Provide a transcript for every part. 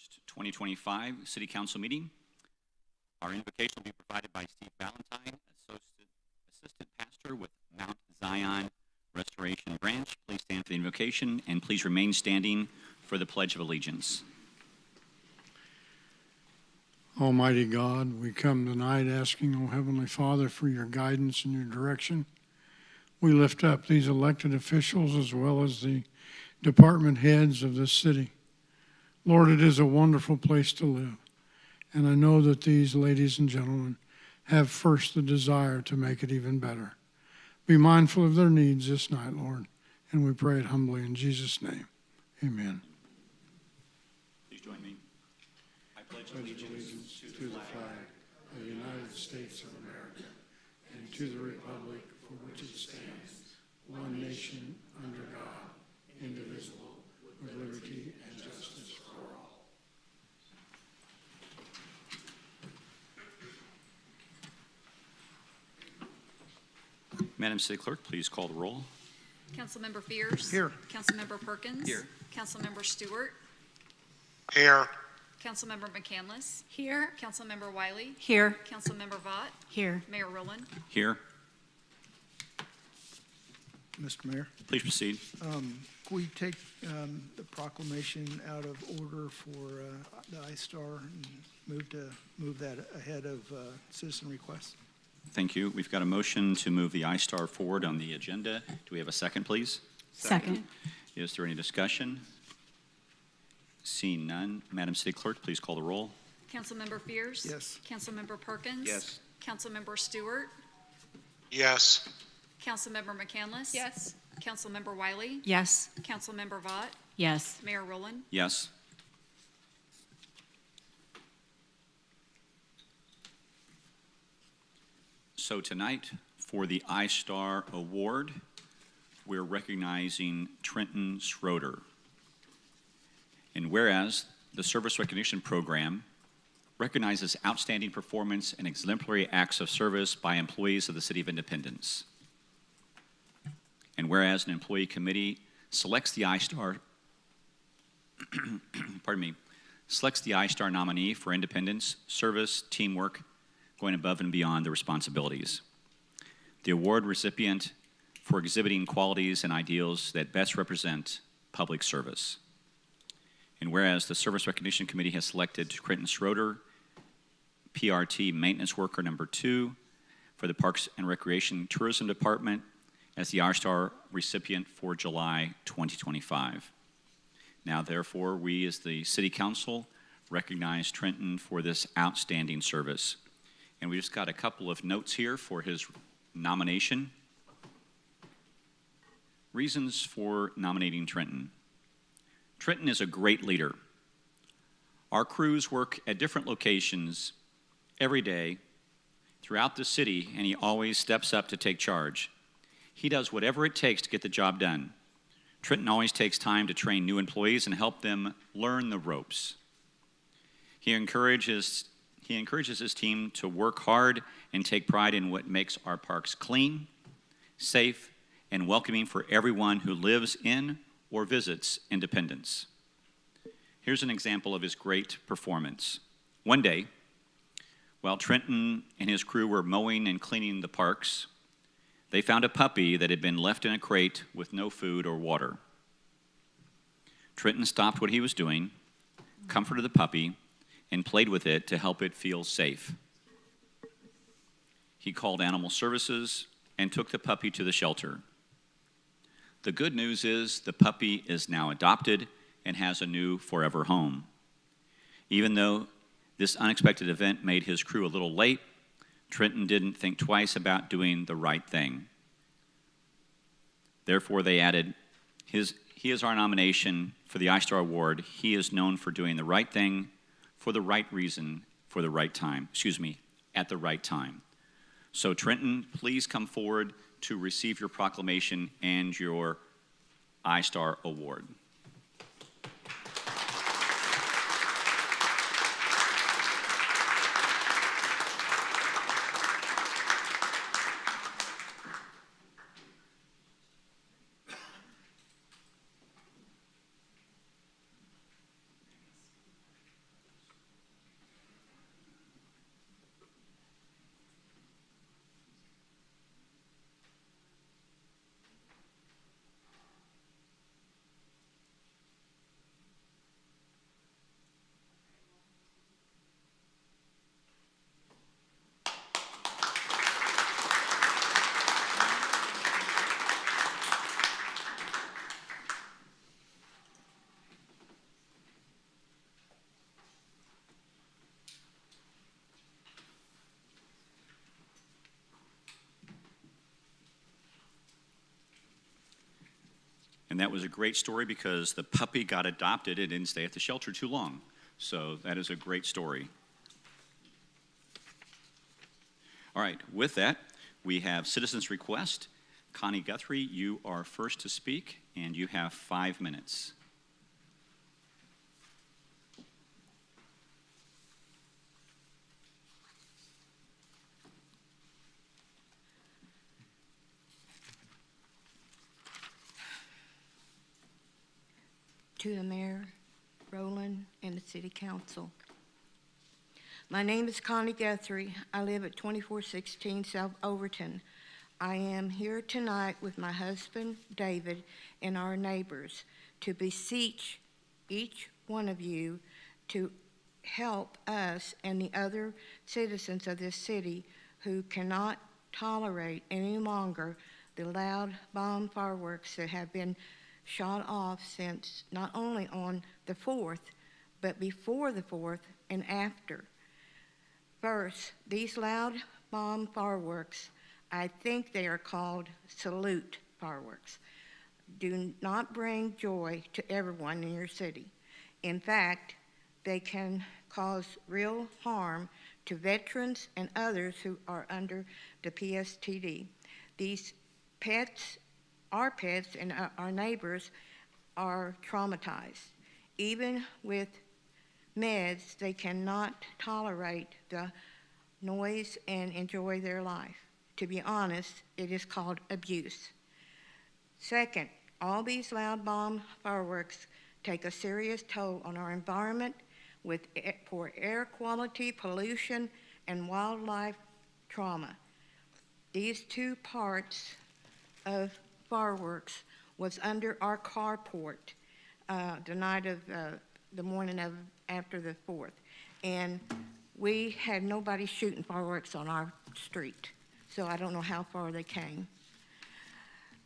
1st, 2025 City Council meeting. Our invocation will be provided by Steve Valentine, Assistant Pastor with Mount Zion Restoration Branch. Please stand for the invocation and please remain standing for the Pledge of Allegiance. Almighty God, we come tonight asking, O Heavenly Father, for your guidance and your direction. We lift up these elected officials as well as the department heads of this city. Lord, it is a wonderful place to live, and I know that these ladies and gentlemen have first the desire to make it even better. Be mindful of their needs this night, Lord, and we pray it humbly in Jesus' name. Amen. Please join me. I pledge allegiance to the flag of the United States of America and to the republic for which it stands, one nation under God, indivisible, with liberty and justice for all. Madam City Clerk, please call the roll. Councilmember Fears. Here. Councilmember Perkins. Here. Councilmember Stewart. Here. Councilmember McCandless. Here. Councilmember Wiley. Here. Councilmember Vaught. Here. Mayor Rowland. Here. Mr. Mayor, Please proceed. can we take the proclamation out of order for the I-Star and move that ahead of citizen requests? Thank you. We've got a motion to move the I-Star forward on the agenda. Do we have a second, please? Second. Is there any discussion? Seeing none, Madam City Clerk, please call the roll. Councilmember Fears. Yes. Councilmember Perkins. Yes. Councilmember Stewart. Yes. Councilmember McCandless. Yes. Councilmember Wiley. Yes. Councilmember Vaught. Yes. Mayor Rowland. Yes. So tonight, for the I-Star Award, we're recognizing Trenton Schroeder. And whereas the Service Recognition Program recognizes outstanding performance and exemplary acts of service by employees of the City of Independence. And whereas an employee committee selects the I-Star, selects the I-Star nominee for independence, service, teamwork, going above and beyond their responsibilities. The award recipient for exhibiting qualities and ideals that best represent public service. And whereas the Service Recognition Committee has selected Trenton Schroeder, PRT Maintenance Worker number 2 for the Parks and Recreation Tourism Department as the I-Star recipient for July 2025. Now, therefore, we as the City Council recognize Trenton for this outstanding service. And we just got a couple of notes here for his nomination. Reasons for nominating Trenton. Trenton is a great leader. Our crews work at different locations every day throughout the city, and he always steps up to take charge. He does whatever it takes to get the job done. Trenton always takes time to train new employees and help them learn the ropes. He encourages his team to work hard and take pride in what makes our parks clean, safe, and welcoming for everyone who lives in or visits Independence. Here's an example of his great performance. One day, while Trenton and his crew were mowing and cleaning the parks, they found a puppy that had been left in a crate with no food or water. Trenton stopped what he was doing, comforted the puppy, and played with it to help it feel safe. He called animal services and took the puppy to the shelter. The good news is the puppy is now adopted and has a new forever home. Even though this unexpected event made his crew a little late, Trenton didn't think twice about doing the right thing. Therefore, they added, he is our nomination for the I-Star Award. He is known for doing the right thing for the right reason, for the right time, at the right time. So Trenton, please come forward to receive your proclamation and your I-Star Award. And that was a great story because the puppy got adopted and didn't stay at the shelter too long. So that is a great story. All right, with that, we have citizens' request. Connie Guthrie, you are first to speak, and you have 5 minutes. To the mayor, Roland, and the city council. My name is Connie Guthrie. I live at 2416 South Overton. I am here tonight with my husband, David, and our neighbors to beseech each one of you to help us and the other citizens of this city who cannot tolerate any longer the loud bomb fireworks that have been shot off since not only on the 4th, but before the 4th and after. First, these loud bomb fireworks, I think they are called salute fireworks, do not bring joy to everyone in your city. In fact, they can cause real harm to veterans and others who are under the PSTD. These pets, our pets and our neighbors are traumatized. Even with meds, they cannot tolerate the noise and enjoy their life. To be honest, it is called abuse. Second, all these loud bomb fireworks take a serious toll on our environment with poor air quality, pollution, and wildlife trauma. These two parts of fireworks was under our carport the night of the morning of after the 4th, and we had nobody shooting fireworks on our street, so I don't know how far they came.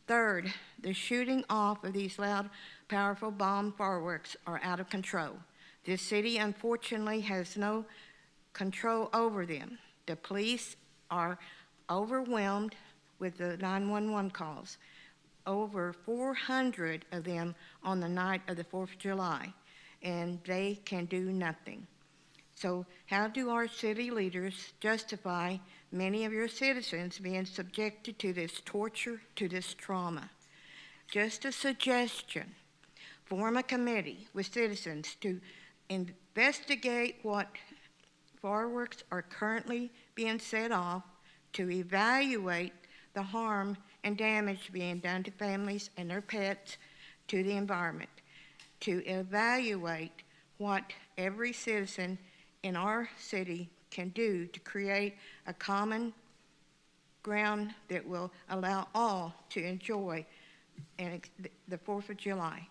Third, the shooting off of these loud, powerful bomb fireworks are out of control. This city, unfortunately, has no control over them. The police are overwhelmed with the 911 calls. Over 400 of them on the night of the 4th of July, and they can do nothing. So how do our city leaders justify many of your citizens being subjected to this torture, to this trauma? Just a suggestion, form a committee with citizens to investigate what fireworks are currently being set off, to evaluate the harm and damage being done to families and their pets, to the environment, to evaluate what every citizen in our city can do to create a common ground that will allow all to enjoy the 4th of July.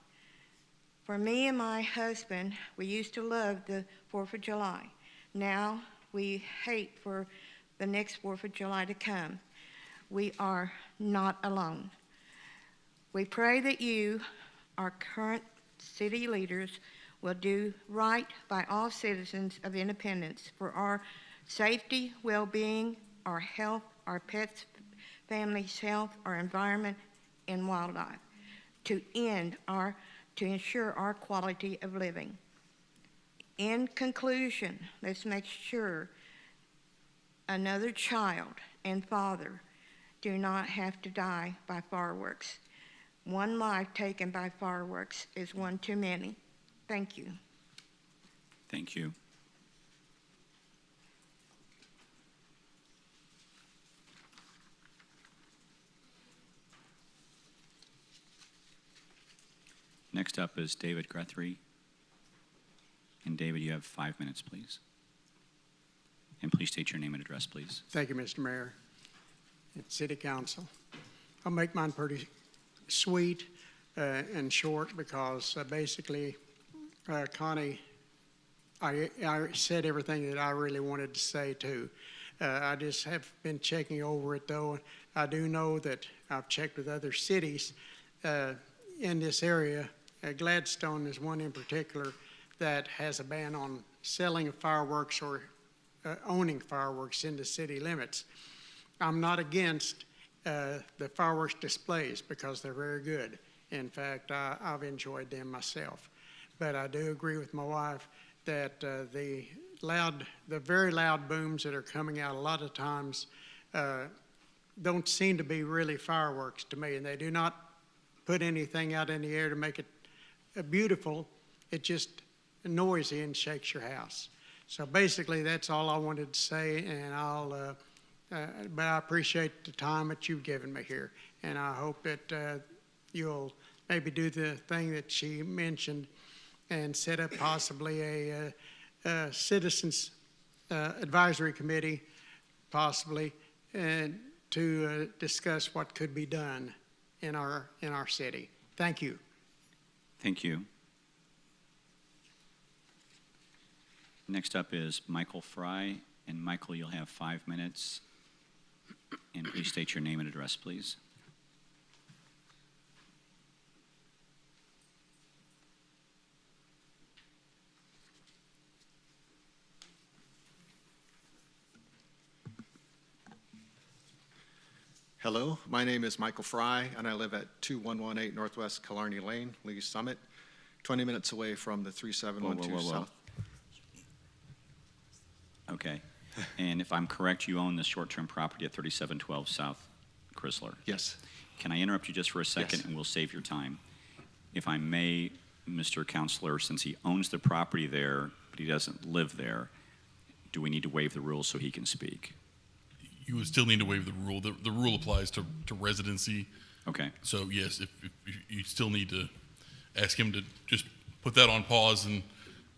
For me and my husband, we used to love the 4th of July. Now we hate for the next 4th of July to come. We are not alone. We pray that you, our current city leaders, will do right by all citizens of Independence for our safety, well-being, our health, our pets, families' health, our environment, and wildlife, to ensure our quality of living. In conclusion, let's make sure another child and father do not have to die by fireworks. One life taken by fireworks is one too many. Thank you. Thank you. Next up is David Guthrie. And David, you have 5 minutes, please. And please state your name and address, please. Thank you, Mr. Mayor. It's City Council. I'll make mine pretty sweet and short because basically, Connie, I said everything that I really wanted to say too. I just have been checking over it though. I do know that I've checked with other cities in this area. Gladstone is one in particular that has a ban on selling fireworks or owning fireworks in the city limits. I'm not against the fireworks displays because they're very good. In fact, I've enjoyed them myself. But I do agree with my wife that the very loud booms that are coming out a lot of times don't seem to be really fireworks to me, and they do not put anything out in the air to make it beautiful. It just noisy and shakes your house. So basically, that's all I wanted to say, and but I appreciate the time that you've given me here, and I hope that you'll maybe do the thing that she mentioned and set up possibly a citizens advisory committee, possibly, and to discuss what could be done in our city. Thank you. Thank you. Next up is Michael Fry. And Michael, you'll have 5 minutes. And please state your name and address, please. Hello, my name is Michael Fry, and I live at 2118 Northwest Killarney Lane, Lee Summit, 20 minutes away from the 3712 Whoa. South. Okay. And if I'm correct, you own the short-term property at 3712 South Chrysler. Yes. Can I interrupt you just for a second, Yes. and we'll save your time? If I may, Mr. Counselor, since he owns the property there, but he doesn't live there, do we need to waive the rules so he can speak? You would still need to waive the rule. The rule applies to residency. Okay. So yes, if you still need to ask him to just put that on pause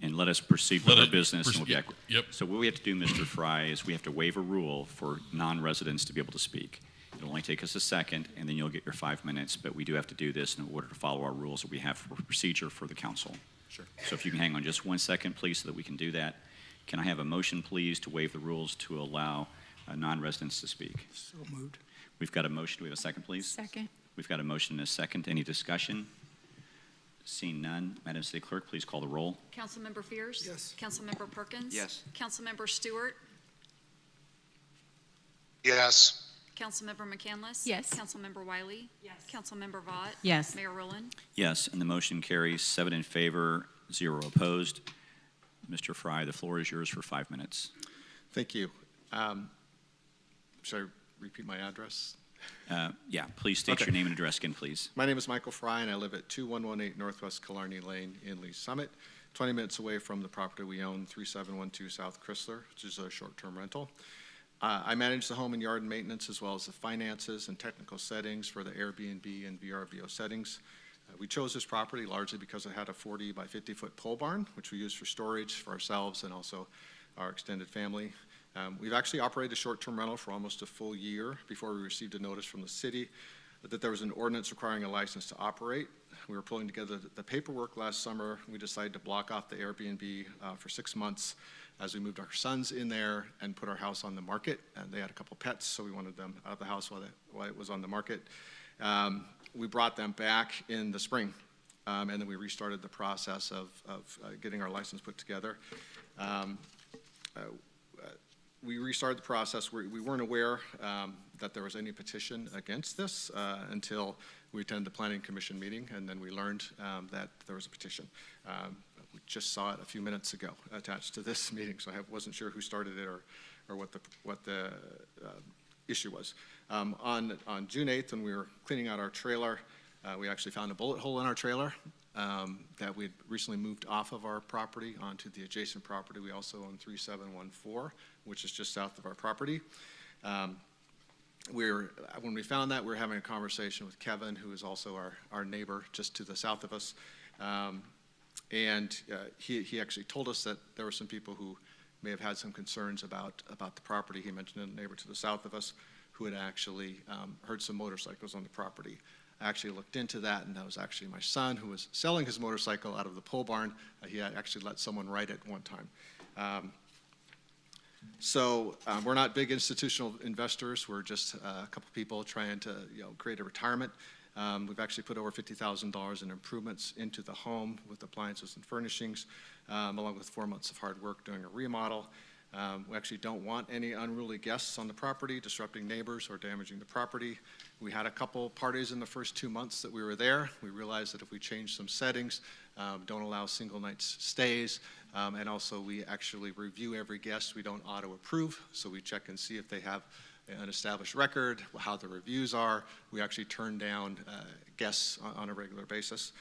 And let us proceed with our business. And we'll get, Yep. So what we have to do, Mr. Fry, is we have to waive a rule for non-residents to be able to speak. It'll only take us a second, and then you'll get your 5 minutes, but we do have to do this in order to follow our rules that we have for procedure for the council. Sure. So if you can hang on just 1 second, please, so that we can do that. Can I have a motion, please, to waive the rules to allow non-residents to speak? So moved. We've got a motion. Do we have a second, please? Second. We've got a motion and a second. Any discussion? Seeing none, Madam City Clerk, please call the roll. Councilmember Fierce. Yes. Councilmember Perkins. Yes. Councilmember Stewart. Yes. Councilmember McCandless. Yes. Councilmember Wiley. Yes. Councilmember Vaught. Yes. Mayor Rowland. Yes, and the motion carries 7 in favor, 0 opposed. Mr. Fry, the floor is yours for 5 minutes. Thank you. Should I repeat my address? Yeah, please state Okay. your name and address again, please. My name is Michael Fry, and I live at 2118 Northwest Killarney Lane in Lee Summit, 20 minutes away from the property we own, 3712 South Chrysler, which is a short-term rental. I manage the home and yard maintenance as well as the finances and technical settings for the Airbnb and VRBO settings. We chose this property largely because it had a 40 by 50-foot pole barn, which we use for storage for ourselves and also our extended family. We've actually operated a short-term rental for almost a full year before we received a notice from the city that there was an ordinance requiring a license to operate. We were pulling together the paperwork last summer. We decided to block off the Airbnb for 6 months as we moved our sons in there and put our house on the market. And they had a couple pets, so we wanted them out of the house while it was on the market. We brought them back in the spring, and then we restarted the process of getting our license put together. We restarted the process. We weren't aware that there was any petition against this until we attended the Planning Commission meeting, and then we learned that there was a petition. We just saw it a few minutes ago attached to this meeting, so I wasn't sure who started it or what the issue was. On June 8th, when we were cleaning out our trailer, we actually found a bullet hole in our trailer that we'd recently moved off of our property onto the adjacent property. We also own 3714, which is just south of our property. When we found that, we were having a conversation with Kevin, who is also our neighbor just to the south of us. He actually told us that there were some people who may have had some concerns about the property. He mentioned a neighbor to the south of us who had actually heard some motorcycles on the property. I actually looked into that, and that was actually my son who was selling his motorcycle out of the pole barn. He had actually let someone ride it one time. We're not big institutional investors. We're just a couple people trying to create a retirement. We've actually put over $50,000 in improvements into the home with appliances and furnishings, along with 4 months of hard work doing a remodel. We actually don't want any unruly guests on the property, disrupting neighbors or damaging the property. We had a couple parties in the first 2 months that we were there. We realized that if we change some settings, don't allow single night stays, and also we actually review every guest. We don't auto approve, so we check and see if they have an established record, how the reviews are. We actually turn down guests on a regular basis.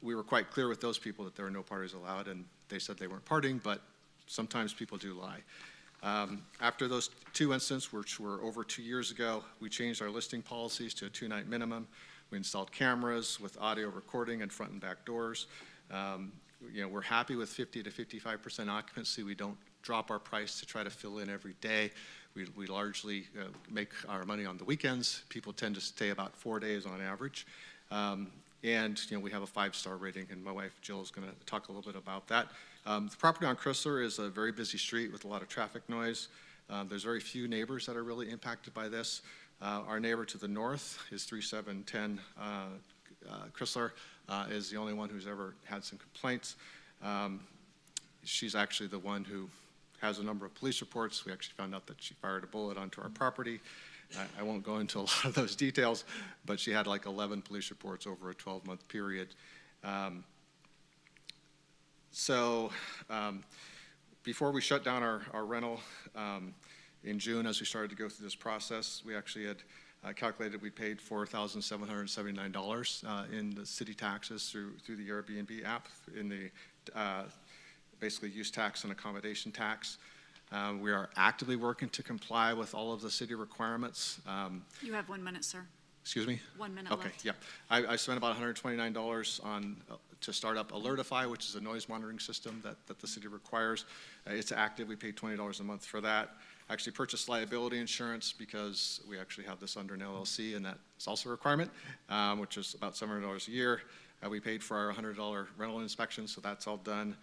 We were quite clear with those people that there were no parties allowed, and they said they weren't partying, but sometimes people do lie. After those 2 incidents, which were over 2 years ago, we changed our listing policies to a 2-night minimum. We installed cameras with audio recording and front and back doors. We're happy with 50 to 55% occupancy. We don't drop our price to try to fill in every day. We largely make our money on the weekends. People tend to stay about 4 days on average. We have a 5-star rating, and my wife Jill is going to talk a little bit about that. The property on Chrysler is a very busy street with a lot of traffic noise. There's very few neighbors that are really impacted by this. Our neighbor to the north is 3710 Chrysler, is the only one who's ever had some complaints. She's actually the one who has a number of police reports. We actually found out that she fired a bullet onto our property. I won't go into a lot of those details, but she had like 11 police reports over a 12-month period. Before we shut down our rental in June, as we started to go through this process, we actually had calculated we paid $4,779 in the city taxes through the Airbnb app, in the basically use tax and accommodation tax. We are actively working to comply with all of the city requirements. You have 1 minute, sir. Excuse me? 1 minute Okay, left. yeah. I spent about $129 to start up Alertify, which is a noise monitoring system that the city requires. It's active. We pay $20 a month for that. Actually purchased liability insurance because we actually have this under an LLC, and that's also a requirement, which is about $700 a year. We paid for our $100 rental inspection, so that's all done.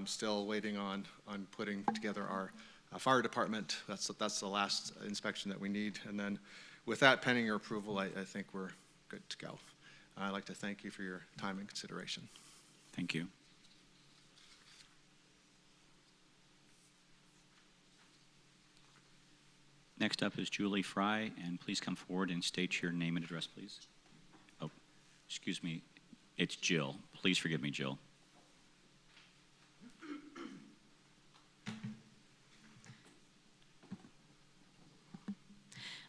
Still waiting on putting together our fire department. That's the last inspection that we need. And then with that pending your approval, I think we're good to go. I'd like to thank you for your time and consideration. Thank you. Next up is Julie Fry, and please come forward and state your name and address, please. Oh, excuse me, it's Jill. Please forgive me, Jill.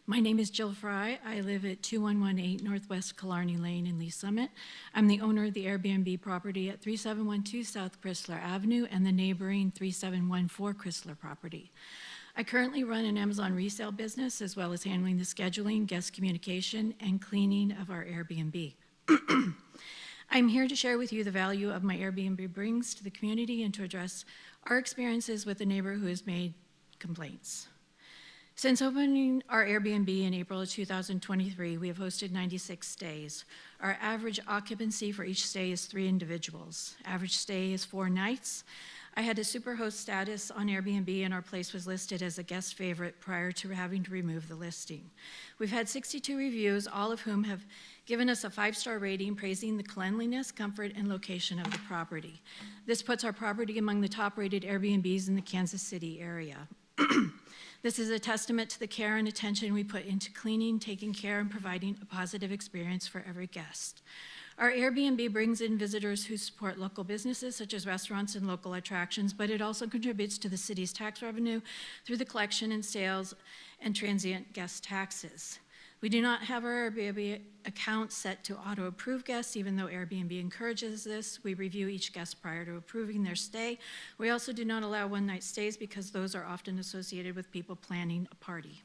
My name is Jill Fry. I live at 2118 Northwest Killarney Lane in Lee Summit. I'm the owner of the Airbnb property at 3712 South Chrysler Avenue and the neighboring 3714 Chrysler property. I currently run an Amazon resale business as well as handling the scheduling, guest communication, and cleaning of our Airbnb. I'm here to share with you the value of my Airbnb brings to the community and to address our experiences with a neighbor who has made complaints. Since opening our Airbnb in April of 2023, we have hosted 96 stays. Our average occupancy for each stay is 3 individuals. Average stay is 4 nights. I had a superhost status on Airbnb, and our place was listed as a guest favorite prior to having to remove the listing. We've had 62 reviews, all of whom have given us a 5-star rating, praising the cleanliness, comfort, and location of the property. This puts our property among the top-rated Airbnbs in the Kansas City area. This is a testament to the care and attention we put into cleaning, taking care, and providing a positive experience for every guest. Our Airbnb brings in visitors who support local businesses such as restaurants and local attractions, but it also contributes to the city's tax revenue through the collection and sales and transient guest taxes. We do not have our Airbnb account set to auto-approve guests, even though Airbnb encourages this. We review each guest prior to approving their stay. We also do not allow one-night stays because those are often associated with people planning a party.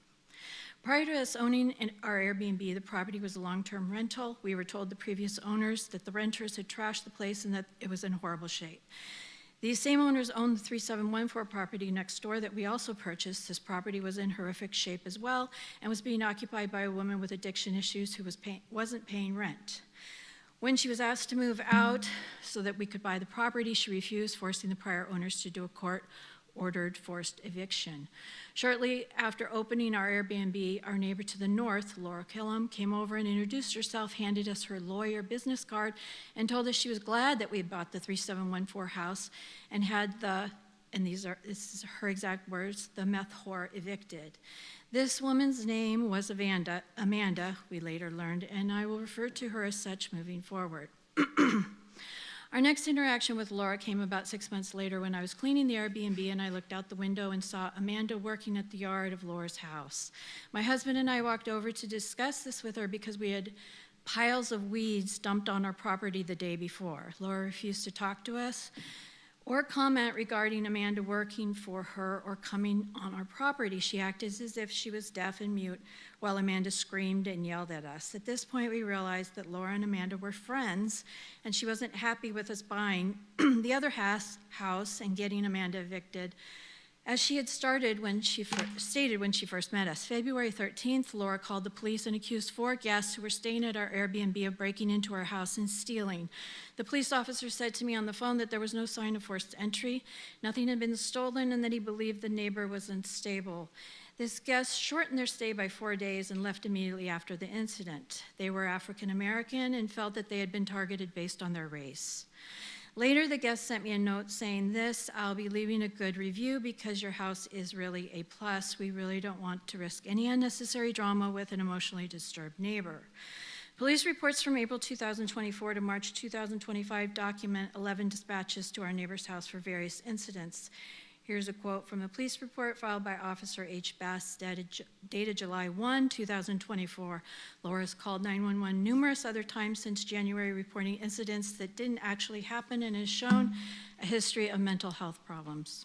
Prior to us owning our Airbnb, the property was a long-term rental. We were told the previous owners that the renters had trashed the place and that it was in horrible shape. These same owners owned the 3714 property next door that we also purchased. This property was in horrific shape as well and was being occupied by a woman with addiction issues who wasn't paying rent. When she was asked to move out so that we could buy the property, she refused, forcing the prior owners to do a court-ordered forced eviction. Shortly after opening our Airbnb, our neighbor to the north, Laura Killam, came over and introduced herself, handed us her lawyer business card, and told us she was glad that we had bought the 3714 house and had the and this is her exact words, the meth whore evicted. This woman's name was Amanda, we later learned, and I will refer to her as such moving forward. Our next interaction with Laura came about 6 months later when I was cleaning the Airbnb and I looked out the window and saw Amanda working at the yard of Laura's house. My husband and I walked over to discuss this with her because we had piles of weeds dumped on our property the day before. Laura refused to talk to us or comment regarding Amanda working for her or coming on our property. She acted as if she was deaf and mute while Amanda screamed and yelled at us. At this point, we realized that Laura and Amanda were friends, and she wasn't happy with us buying the other house and getting Amanda evicted, as she had stated when she first met us. February 13th, Laura called the police and accused 4 guests who were staying at our Airbnb of breaking into our house and stealing. The police officer said to me on the phone that there was no sign of forced entry, nothing had been stolen, and that he believed the neighbor was unstable. This guest shortened their stay by 4 days and left immediately after the incident. They were African American and felt that they had been targeted based on their race. Later, the guest sent me a note saying this: "I'll be leaving a good review because your house is really a plus. We really don't want to risk any unnecessary drama with an emotionally disturbed neighbor." Police reports from April 2024 to March 2025 document 11 dispatches to our neighbor's house for various incidents. Here's a quote from the police report filed by Officer H. Bass, dated July 1, 2024. Laura's called 911 numerous other times since January, reporting incidents that didn't actually happen, and has shown a history of mental health problems.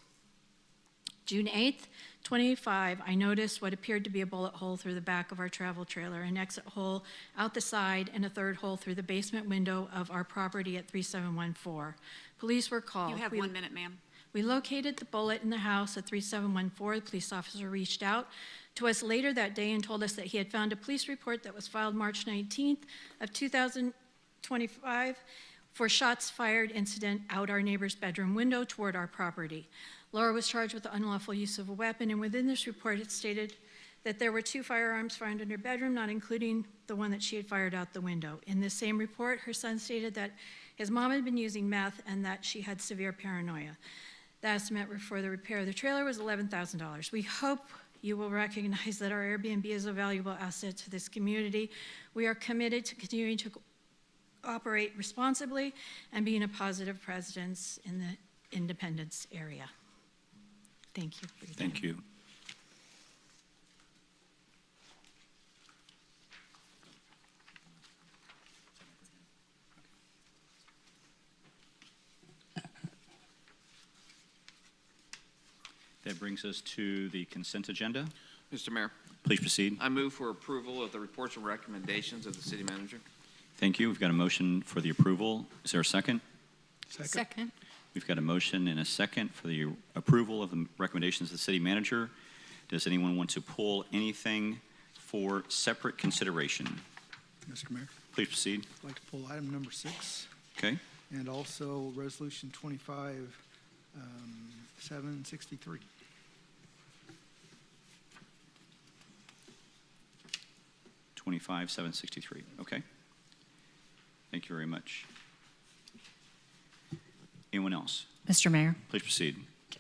June 8th, 25, I noticed what appeared to be a bullet hole through the back of our travel trailer, an exit hole out the side, and a third hole through the basement window of our property at 3714. Police were called. You have 1 minute, ma'am. We located the bullet in the house at 3714. The police officer reached out to us later that day and told us that he had found a police report that was filed March 19th of 2025 for shots fired incident out our neighbor's bedroom window toward our property. Laura was charged with the unlawful use of a weapon, and within this report it stated that there were 2 firearms found in her bedroom, not including the one that she had fired out the window. In this same report, her son stated that his mom had been using meth and that she had severe paranoia. The estimate for the repair of the trailer was $11,000. We hope you will recognize that our Airbnb is a valuable asset to this community. We are committed to continuing to operate responsibly and being a positive presence in the Independence area. Thank you for your time. Thank you. That brings us to the consent agenda. Mr. Mayor, Please proceed. I move for approval of the reports and recommendations of the city manager. Thank you. We've got a motion for the approval. Is there a second? Second. We've got a motion and a second for the approval of the recommendations of the city manager. Does anyone want to pull anything for separate consideration? Mr. Mayor, Please proceed. I'd like to pull item number 6 Okay. and also resolution 25-763. $25,763. Okay. Thank you very much. Anyone else? Mr. Mayor, Please proceed.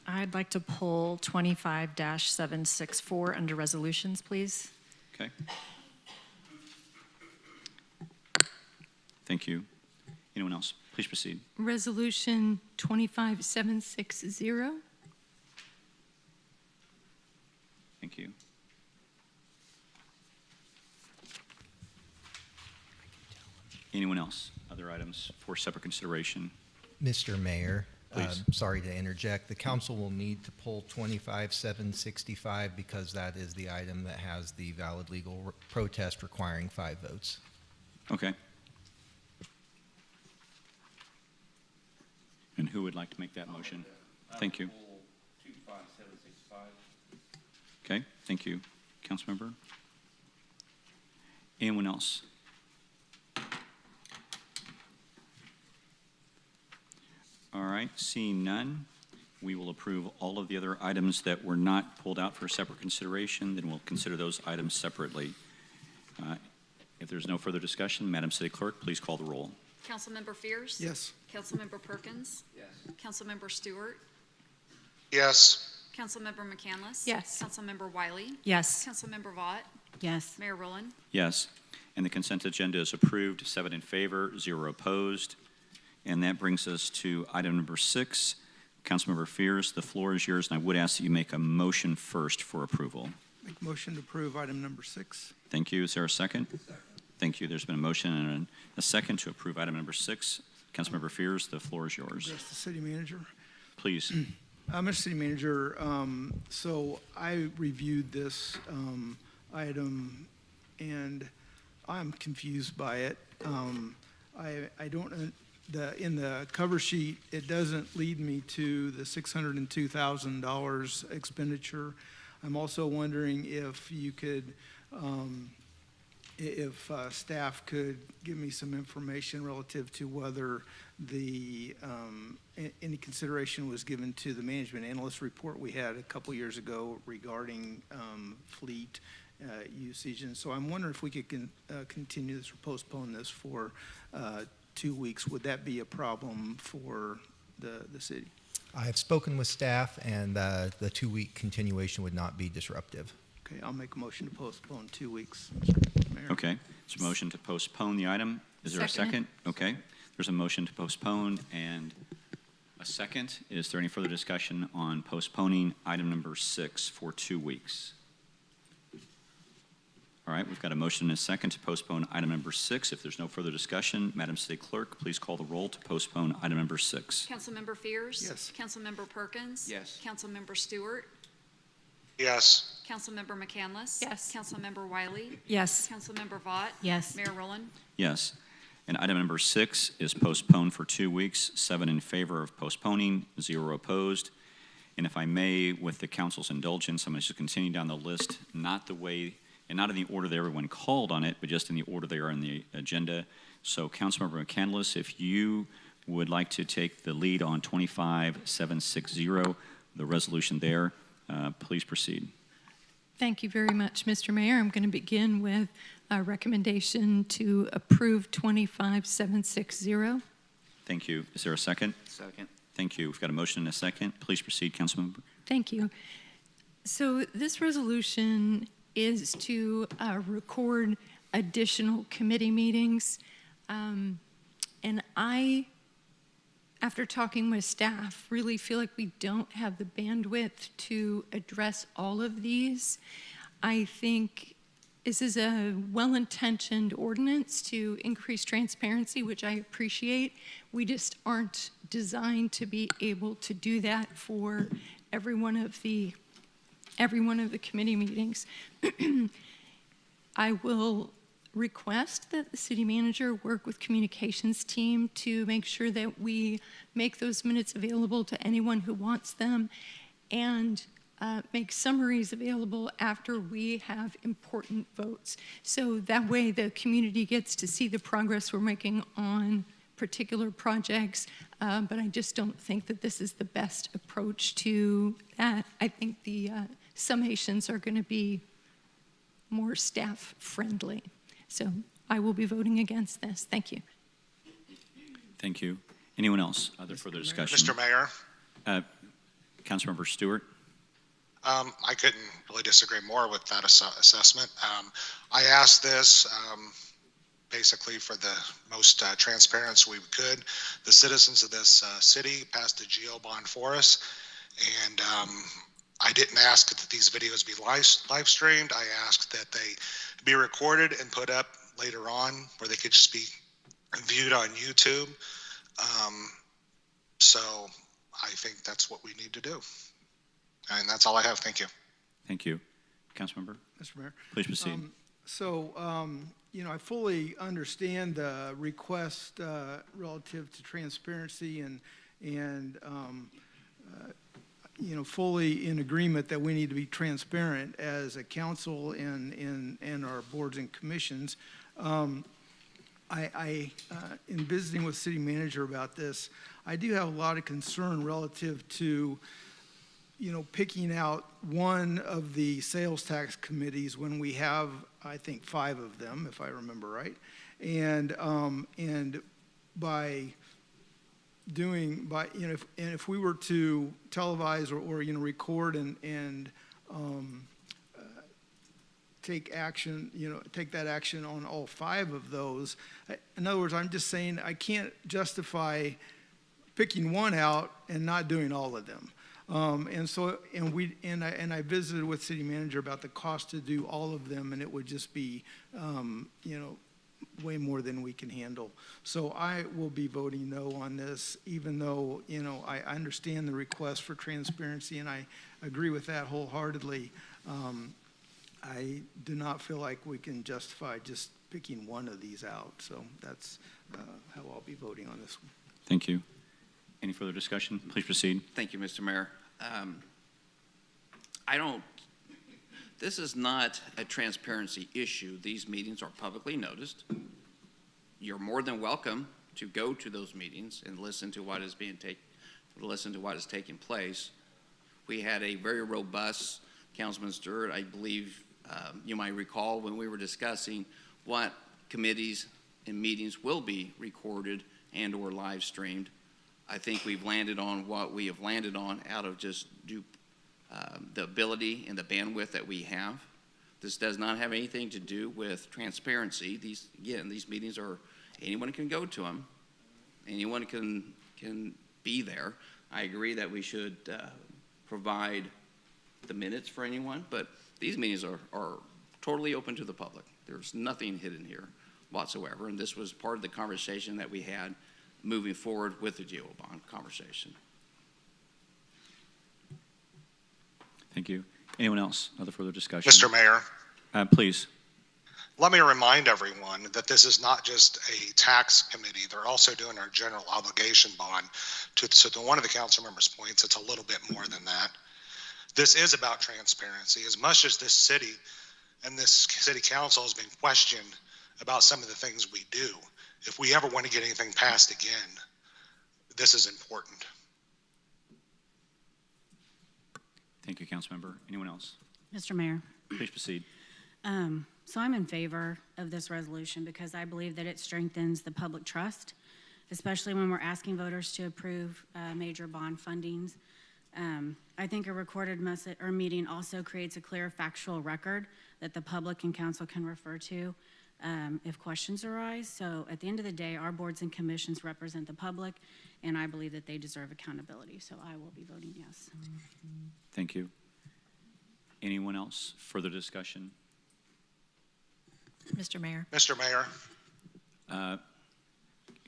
I'd like to pull 25-764 under resolutions, please. Okay. Thank you. Anyone else? Please proceed. Resolution 25760. Thank you. Anyone else? Other items for separate consideration? Mr. Mayor, Please. sorry to interject. The council will need to pull 25-765 because that is the item that has the valid legal protest requiring 5 votes. Okay. And who would like to make that motion? Thank you. 25765. Okay, thank you. Councilmember? Anyone else? All right, seeing none, we will approve all of the other items that were not pulled out for separate consideration, then we'll consider those items separately. If there's no further discussion, Madam City Clerk, please call the roll. Councilmember Fears? Yes. Councilmember Perkins? Yes. Councilmember Stewart? Yes. Councilmember McCandless? Yes. Councilmember Wiley? Yes. Councilmember Vought? Yes. Mayor Rowland? Yes. And the consent agenda is approved, 7 in favor, 0 opposed. And that brings us to item number 6. Councilmember Fears, the floor is yours, and I would ask that you make a motion first for approval. Make motion to approve item number 6. Thank you. Is there a second? Thank you. There's been a motion and a second to approve item number 6. Councilmember Fears, the floor is yours. Address the city manager. Please. Mr. City Manager, so I reviewed this item, and I'm confused by it. I don't, in the cover sheet, it doesn't lead me to the $602,000 expenditure. I'm also wondering if you could, if staff could give me some information relative to whether the any consideration was given to the management analyst report we had a couple years ago regarding fleet usage. And so I'm wondering if we could continue this or postpone this for 2 weeks. Would that be a problem for the city? I have spoken with staff, and the 2-week continuation would not be disruptive. Okay, I'll make a motion to postpone 2 weeks, Mr. Mayor. Okay. It's a motion to postpone the item. Is there a second? Okay. There's a motion to postpone and a second. Is there any further discussion on postponing item number 6 for 2 weeks? All right, we've got a motion and a second to postpone item number 6. If there's no further discussion, Madam City Clerk, please call the roll to postpone item number 6. Councilmember Fears? Yes. Councilmember Perkins? Yes. Councilmember Stewart? Yes. Councilmember McCandless? Yes. Councilmember Wiley? Yes. Councilmember Vought? Yes. Mayor Rowland? Yes. And item number 6 is postponed for 2 weeks, 7 in favor of postponing, 0 opposed. And if I may, with the council's indulgence, I'm going to just continue down the list, not the way, and not in the order that everyone called on it, but just in the order they are in the agenda. So Councilmember McCandless, if you would like to take the lead on 25760, the resolution there, please proceed. Thank you very much, Mr. Mayor. I'm going to begin with a recommendation to approve 25760. Thank you. Is there a second? Second. Thank you. We've got a motion and a second. Please proceed, Councilmember. Thank you. So this resolution is to record additional committee meetings. And I, after talking with staff, really feel like we don't have the bandwidth to address all of these. I think this is a well-intentioned ordinance to increase transparency, which I appreciate. We just aren't designed to be able to do that for every one of the committee meetings. I will request that the city manager work with communications team to make sure that we make those minutes available to anyone who wants them, and make summaries available after we have important votes. So that way the community gets to see the progress we're making on particular projects, but I just don't think that this is the best approach to that. I think the summations are going to be more staff friendly. So I will be voting against this. Thank you. Thank you. Anyone else? Other further discussion? Mr. Mayor, Councilmember Stewart. I couldn't really disagree more with that assessment. I asked this basically for the most transparency we could. The citizens of this city passed a GO bond for us, and I didn't ask that these videos be live streamed. I asked that they be recorded and put up later on where they could just be viewed on YouTube. So I think that's what we need to do. And that's all I have. Thank you. Thank you. Councilmember? Mr. Mayor. Please proceed. You know, I fully understand the request relative to transparency and you know, fully in agreement that we need to be transparent as a council and our boards and commissions. In visiting with city manager about this, I do have a lot of concern relative to, you know, picking out one of the sales tax committees when we have, I think, 5 of them, if I remember right, and by doing by, if we were to televise or record and take action, take that action on all 5 of those. In other words, I'm just saying I can't justify picking one out and not doing all of them. I visited with city manager about the cost to do all of them, and it would just be, way more than we can handle. So I will be voting no on this, even though, I understand the request for transparency, and I agree with that wholeheartedly. I do not feel like we can justify just picking one of these out. So that's how I'll be voting on this one. Thank you. Any further discussion? Please proceed. Thank you, Mr. Mayor. This is not a transparency issue. These meetings are publicly noticed. You're more than welcome to go to those meetings and listen to what is taking place. We had a very robust, Councilman Stewart, I believe you might recall when we were discussing what committees and meetings will be recorded and or live streamed. I think we've landed on what we have landed on out of just the ability and the bandwidth that we have. This does not have anything to do with transparency. These meetings are, anyone can go to them. Anyone can be there. I agree that we should provide the minutes for anyone, but these meetings are totally open to the public. There's nothing hidden here whatsoever, and this was part of the conversation that we had moving forward with the GO bond conversation. Thank you. Anyone else? Other further discussion? Mr. Mayor. Please. Let me remind everyone that this is not just a tax committee. They're also doing our general obligation bond. So to one of the council members' points, it's a little bit more than that. This is about transparency. As much as this city and this city council has been questioned about some of the things we do, if we ever want to get anything passed again, this is important. Thank you, Councilmember. Anyone else? Mr. Mayor. Please proceed. So I'm in favor of this resolution because I believe that it strengthens the public trust, especially when we're asking voters to approve major bond fundings. I think a recorded meeting also creates a clear factual record that the public and council can refer to if questions arise. So at the end of the day, our boards and commissions represent the public, and I believe that they deserve accountability. So I will be voting yes. Thank you. Anyone else? Further discussion? Mr. Mayor. Mr. Mayor.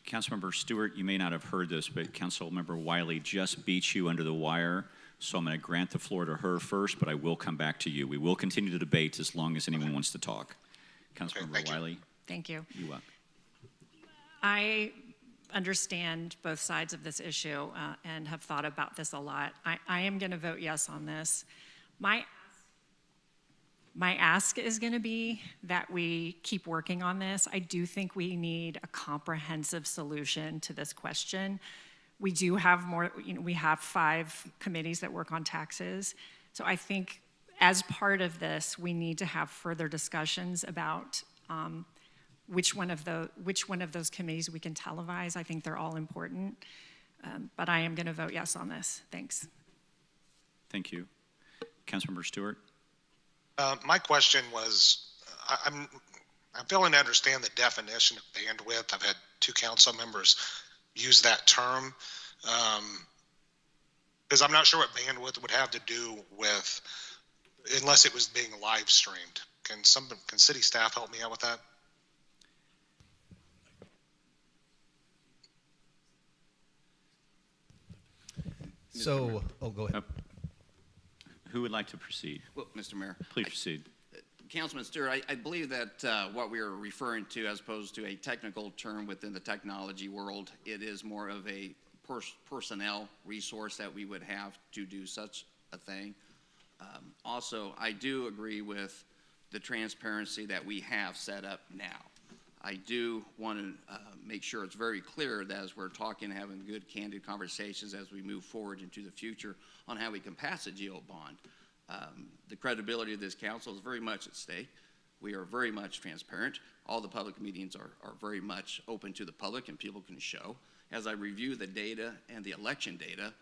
Councilmember Stewart, you may not have heard this, but Councilmember Wiley just beat you under the wire, so I'm going to grant the floor to her first, but I will come back to you. We will continue the debate as long as anyone wants to talk. Councilmember Wiley. Thank you. You up. I understand both sides of this issue and have thought about this a lot. I am going to vote yes on this. My ask is going to be that we keep working on this. I do think we need a comprehensive solution to this question. We do have more, we have 5 committees that work on taxes. So I think as part of this, we need to have further discussions about which one of those committees we can televise. I think they're all important. But I am going to vote yes on this. Thanks. Thank you. Councilmember Stewart. My question was, I'm failing to understand the definition of bandwidth. I've had 2 council members use that term because I'm not sure what bandwidth would have to do with, unless it was being live streamed. Can city staff help me out with that? So, go ahead. Who would like to proceed? Well, Mr. Mayor. Please proceed. Councilman Stewart, I believe that what we are referring to, as opposed to a technical term within the technology world, it is more of a personnel resource that we would have to do such a thing. Also, I do agree with the transparency that we have set up now. I do want to make sure it's very clear that as we're talking, having good, candid conversations as we move forward into the future on how we can pass a GO bond. The credibility of this council is very much at stake. We are very much transparent. All the public meetings are very much open to the public and people can show. as I review the data and the election data,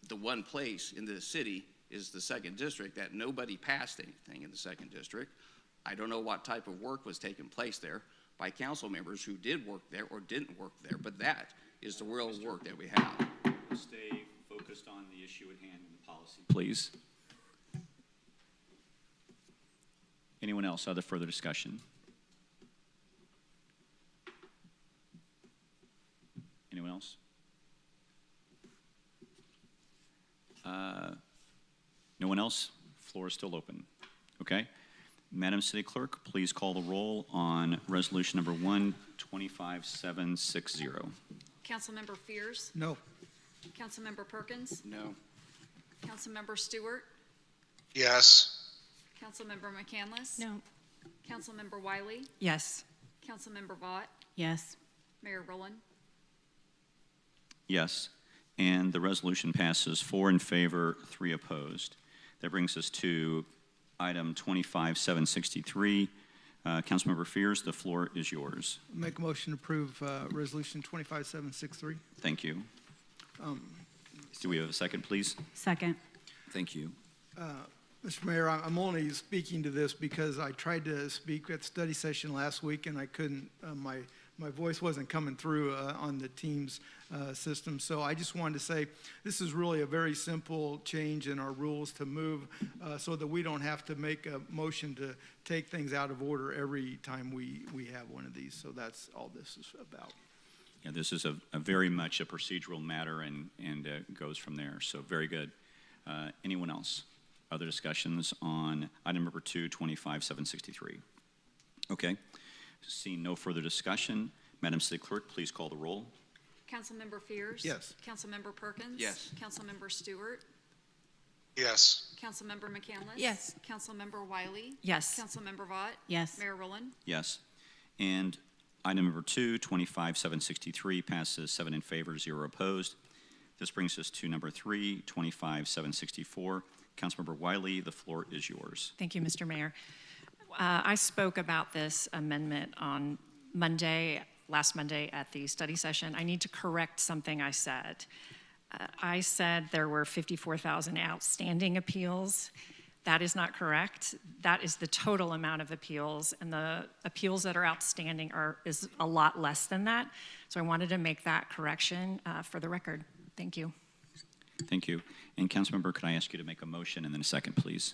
the one place in the city is the 2nd District that nobody passed anything in the 2nd District. I don't know what type of work was taking place there by council members who did work there or didn't work there, but that is the real work that we have. Stay focused on the issue at hand and the policy, please. Anyone else? Other further discussion? Anyone else? No one else? Floor is still open. Okay. Madam City Clerk, please call the roll on resolution number 125760. Councilmember Fears, No. Councilmember Perkins, No. Councilmember Stewart, Yes. Councilmember McCandless. No. Councilmember Wiley, Yes. Councilmember Vaught, Yes. Mayor Rowland. Yes. And the resolution passes 4 in favor, 3 opposed. That brings us to item 25763. Councilmember Fears, the floor is yours. Make a motion to approve Resolution 25763. Thank you. Do we have a second, please? Second. Thank you. Mr. Mayor, I'm only speaking to this because I tried to speak at the study session last week and I couldn't, my voice wasn't coming through on the Teams system. So I just wanted to say this is really a very simple change in our rules to move so that we don't have to make a motion to take things out of order every time we have one of these. So that's all this is about. Yeah, this is a very much a procedural matter and goes from there. So very good. Anyone else? Other discussions on item number 25763? Okay. Seeing no further discussion, Madam City Clerk, please call the roll. Councilmember Fears. Yes. Councilmember Perkins. Yes. Councilmember Stewart, Yes. Councilmember McCandless. Yes. Councilmember Wiley, Yes. Councilmember Vaught. Yes. Mayor Rowland. Yes. And item number 25763 passes 7 in favor, 0 opposed. This brings us to number 3, 25764. Councilmember Wiley, the floor is yours. Thank you, Mr. Mayor. I spoke about this amendment on last Monday at the study session. I need to correct something I said. I said there were 54,000 outstanding appeals. That is not correct. That is the total amount of appeals, and the appeals that are outstanding is a lot less than that. So I wanted to make that correction for the record. Thank you. Thank you. And Councilmember, could I ask you to make a motion and then a second, please?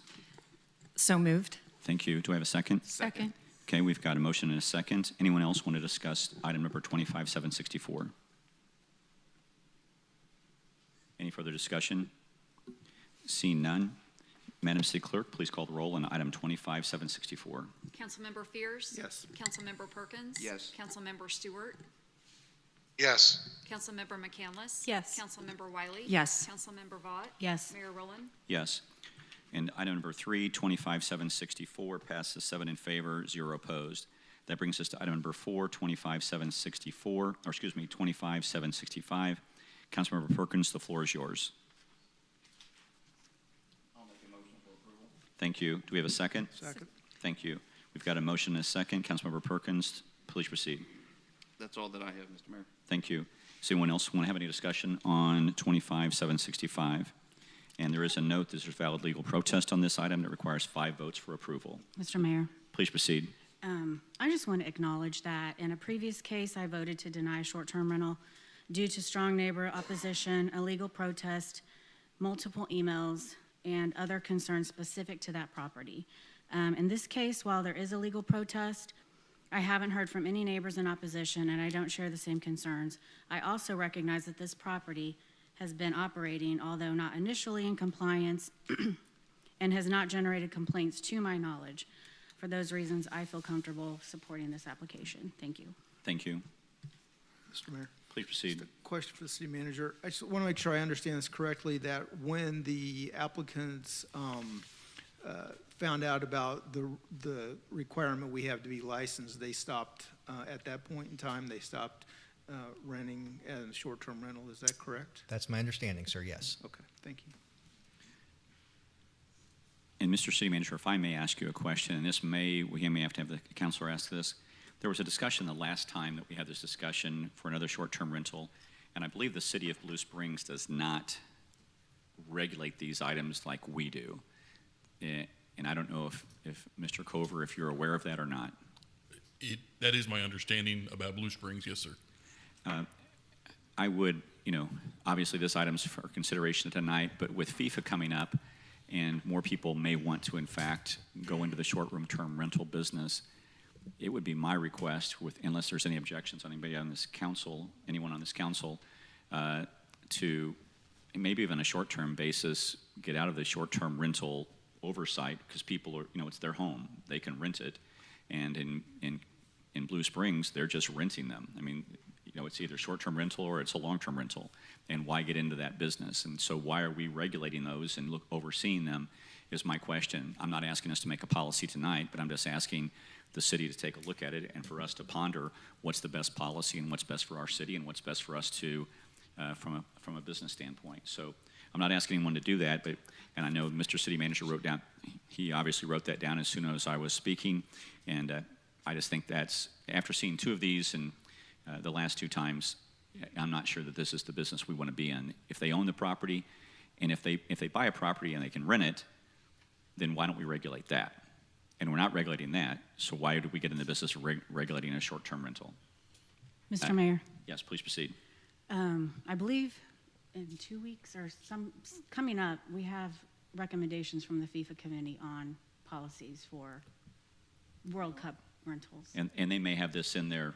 So moved. Thank you. Do I have a second? Second. Okay, we've got a motion and a second. Anyone else want to discuss item number 25764? Any further discussion? Seeing none, Madam City Clerk, please call the roll on item 25764. Councilmember Fears. Yes. Councilmember Perkins. Yes. Councilmember Stewart, Yes. Councilmember McCandless. Yes. Councilmember Wiley. Yes. Councilmember Vaught. Yes. Mayor Rowland. Yes. And item number 3, 25764, passes 7 in favor, 0 opposed. That brings us to item number 4, 25765. Councilmember Perkins, the floor is yours. I'll make a motion for approval. Thank you. Do we have a second? Second. Thank you. We've got a motion and a second. Councilmember Perkins, please proceed. That's all that I have, Mr. Mayor. Thank you. Does anyone else want to have any discussion on 25765? And there is a note that there's valid legal protest on this item that requires 5 votes for approval. Mr. Mayor. Please proceed. I just want to acknowledge that in a previous case, I voted to deny short-term rental due to strong neighbor opposition, a legal protest, multiple emails, and other concerns specific to that property. In this case, while there is a legal protest, I haven't heard from any neighbors in opposition, and I don't share the same concerns. I also recognize that this property has been operating, although not initially in compliance, and has not generated complaints to my knowledge. For those reasons, I feel comfortable supporting this application. Thank you. Thank you. Mr. Mayor. Please proceed. Just a question for the city manager. I just want to make sure I understand this correctly, that when the applicants found out about the requirement we have to be licensed, they stopped, at that point in time, they stopped renting as a short-term rental. Is that correct? That's my understanding, sir, yes. Okay, thank you. And Mr. City Manager, if I may ask you a question, and we may have to have the counselor ask this. There was a discussion the last time that we had this discussion for another short-term rental, and I believe the city of Blue Springs does not regulate these items like we do. And I don't know if Mr. Cover, if you're aware of that or not. That is my understanding about Blue Springs, yes, sir. I would, obviously this item's for consideration tonight, but with FIFA coming up and more people may want to, in fact, go into the short-term rental business, it would be my request, unless there's any objections on anybody on this council, anyone on this council, to maybe even a short-term basis, get out of the short-term rental oversight, because people are, it's their home. They can rent it. And in Blue Springs, they're just renting them. I mean, it's either short-term rental or it's a long-term rental. And why get into that business? And so why are we regulating those and overseeing them is my question. I'm not asking us to make a policy tonight, but I'm just asking the city to take a look at it and for us to ponder what's the best policy and what's best for our city and what's best for us to, from a business standpoint. So I'm not asking anyone to do that, and I know Mr. City Manager he obviously wrote that down as soon as I was speaking, and I just think that's, after seeing two of these and the last two times, I'm not sure that this is the business we want to be in. If they own the property, and if they buy a property and they can rent it, then why don't we regulate that? And we're not regulating that, so why do we get in the business of regulating a short-term rental? Mr. Mayor? Yes, please proceed. I believe in 2 weeks or coming up, we have recommendations from the FIFA committee on policies for World Cup rentals. And they may have this in their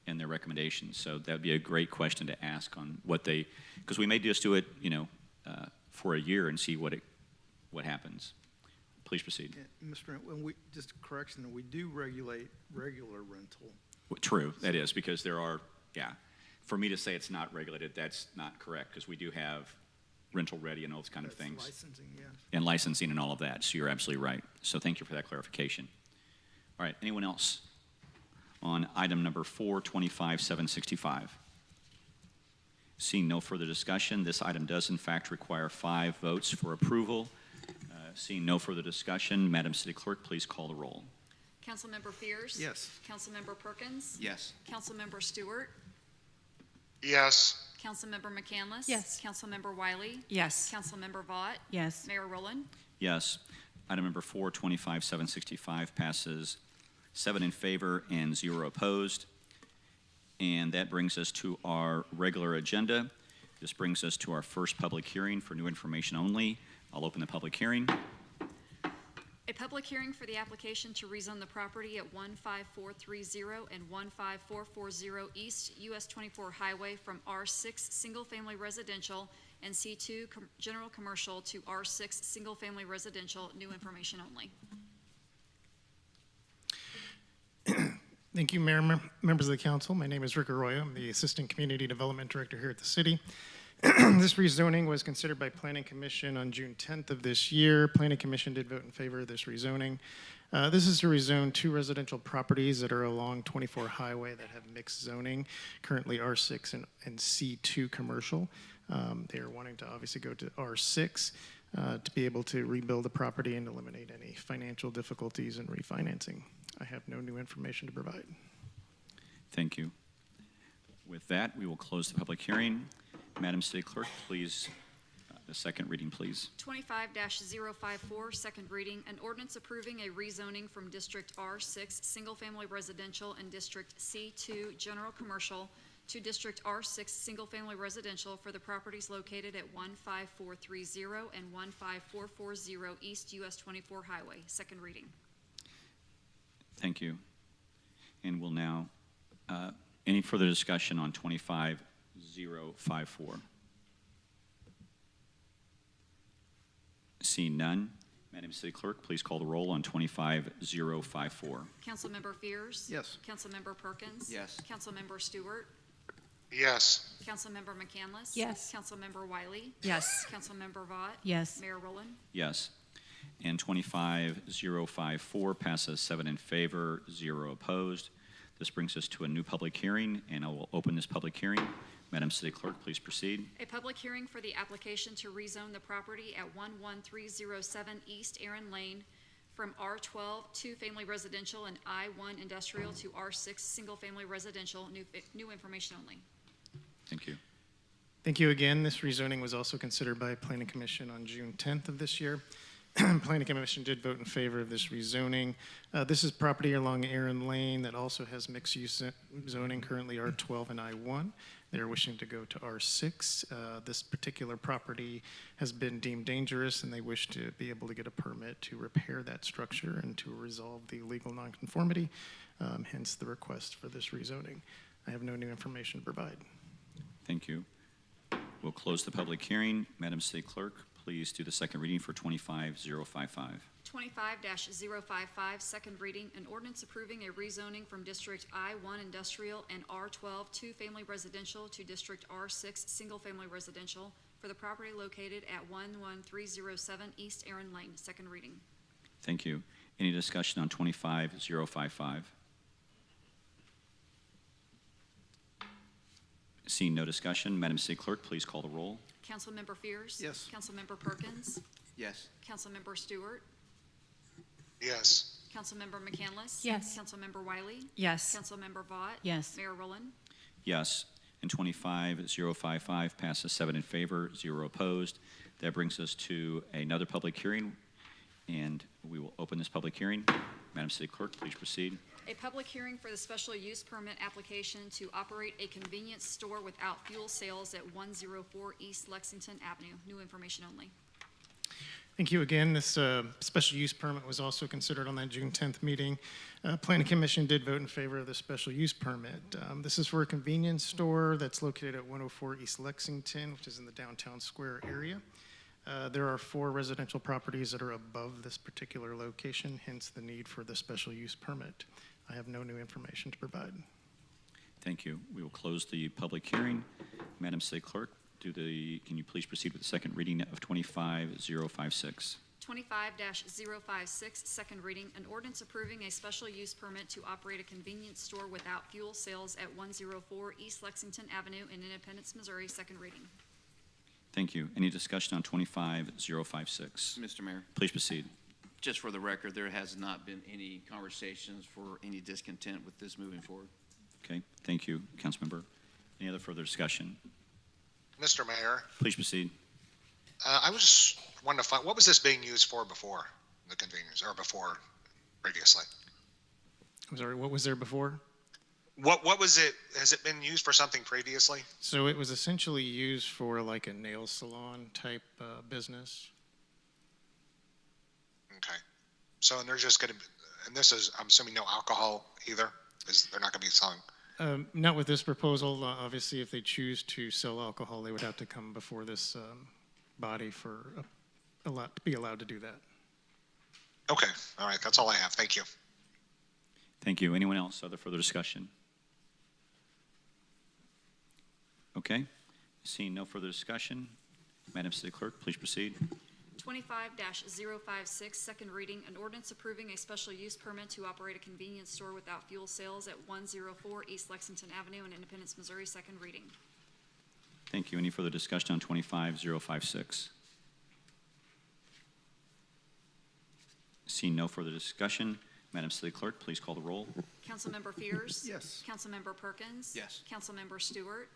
recommendations, so that would be a great question to ask on what they, because we may just do it, for a year and see what happens. Please proceed. Yeah, Mr. When just a correction, we do regulate regular rental. True, that is, because there are, for me to say it's not regulated, that's not correct, because we do have rental ready and those kind of things. Licensing, yes. And licensing and all of that, so you're absolutely right. So thank you for that clarification. All right, anyone else on item number 425-765? Seeing no further discussion, this item does in fact require 5 votes for approval. Seeing no further discussion, Madam City Clerk, please call the roll. Councilmember Fears? Yes. Councilmember Perkins? Yes. Councilmember Stewart? Yes. Councilmember McCandless? Yes. Councilmember Wiley? Yes. Councilmember Vaught? Yes. Mayor Rowland? Yes. Item number 425-765 passes 7 in favor and 0 opposed. And that brings us to our regular agenda. This brings us to our first public hearing for new information only. I'll open the public hearing. A public hearing for the application to rezone the property at 15430 and 15440 East US 24 Highway from R6 Single Family Residential and C2 General Commercial to R6 Single Family Residential, new information only. Thank you, Mayor, members of the council. My name is Rick Arroyo. I'm the Assistant Community Development Director here at the city. This rezoning was considered by Planning Commission on June 10th of this year. Planning Commission did vote in favor of this rezoning. This is to rezone 2 residential properties that are along 24 Highway that have mixed zoning, currently R6 and C2 commercial. They are wanting to obviously go to R6 to be able to rebuild the property and eliminate any financial difficulties in refinancing. I have no new information to provide. Thank you. With that, we will close the public hearing. Madam City Clerk, please, the second reading, please. 25-054, second reading, an ordinance approving a rezoning from District R6 Single Family Residential and District C2 General Commercial to District R6 Single Family Residential for the properties located at 15430 and 15440 East US 24 Highway. Second reading. Thank you. And we'll now, any further discussion on 25-054? Seeing none, Madam City Clerk, please call the roll on 25-054. Councilmember Fears? Yes. Councilmember Perkins? Yes. Councilmember Stewart? Yes. Councilmember McCandless? Yes. Councilmember Wiley? Yes. Councilmember Vaught? Yes. Mayor Rowland? Yes. And 25-054 passes 7 in favor, 0 opposed. This brings us to a new public hearing, and I will open this public hearing. Madam City Clerk, please proceed. A public hearing for the application to rezone the property at 11307 East Aaron Lane from R12 two-family residential and I1 industrial to R6 single-family residential, new information only. Thank you. Thank you again. This rezoning was also considered by Planning Commission on June 10th of this year. Planning Commission did vote in favor of this rezoning. This is property along Aaron Lane that also has mixed-use zoning, currently R12 and I1. They're wishing to go to R6. This particular property has been deemed dangerous, and they wish to be able to get a permit to repair that structure and to resolve the legal nonconformity, hence the request for this rezoning. I have no new information to provide. Thank you. We'll close the public hearing. Madam City Clerk, please do the second reading for 25055. 25-055, second reading, an ordinance approving a rezoning from District I1 Industrial and R12 two-family residential to District R6 single-family residential for the property located at 11307 East Aaron Lane. Second reading. Thank you. Any discussion on 25055? Seeing no discussion, Madam City Clerk, please call the roll. Councilmember Fears. Yes. Councilmember Perkins. Yes. Councilmember Stewart. Yes. Councilmember McCandless. Yes. Councilmember Wiley. Yes. Councilmember Vaught. Yes. Mayor Rowland. Yes. And 25055 passes 7 in favor, 0 opposed. That brings us to another public hearing, and we will open this public hearing. Madam City Clerk, please proceed. A public hearing for the special use permit application to operate a convenience store without fuel sales at 104 East Lexington Avenue. New information only. Thank you again. This special use permit was also considered on that June 10th meeting. Planning Commission did vote in favor of the special use permit. This is for a convenience store that's located at 104 East Lexington, which is in the downtown square area. There are 4 residential properties that are above this particular location, hence the need for the special use permit. I have no new information to provide. Thank you. We will close the public hearing. Madam City Clerk, can you please proceed with the second reading of 25056? 25-056, second reading, an ordinance approving a special use permit to operate a convenience store without fuel sales at 104 East Lexington Avenue in Independence, Missouri. Second reading. Thank you. Any discussion on 25056? Mr. Mayor, Please proceed. just for the record, there has not been any conversations for any discontent with this moving forward. Okay, thank you, Councilmember. Any other further discussion? Mr. Mayor, Please proceed. I was just wanting to find, what was this being used for before the convenience, or before previously? I'm sorry, what was there before? What was it, has it been used for something previously? So it was essentially used for like a nail salon type business. Okay. So, and they're just going to, and this is, I'm assuming no alcohol either? They're not going to be selling? Not with this proposal. Obviously, if they choose to sell alcohol, they would have to come before this body for to be allowed to do that. Okay. All right. That's all I have. Thank you. Thank you. Anyone else? Other further discussion? Okay. Seeing no further discussion, Madam City Clerk, please proceed. 25-056, second reading, an ordinance approving a special use permit to operate a convenience store without fuel sales at 104 East Lexington Avenue in Independence, Missouri. Second reading. Thank you. Any further discussion on 25056? Seeing no further discussion, Madam City Clerk, please call the roll. Councilmember Fears. Yes. Councilmember Perkins. Yes. Councilmember Stewart.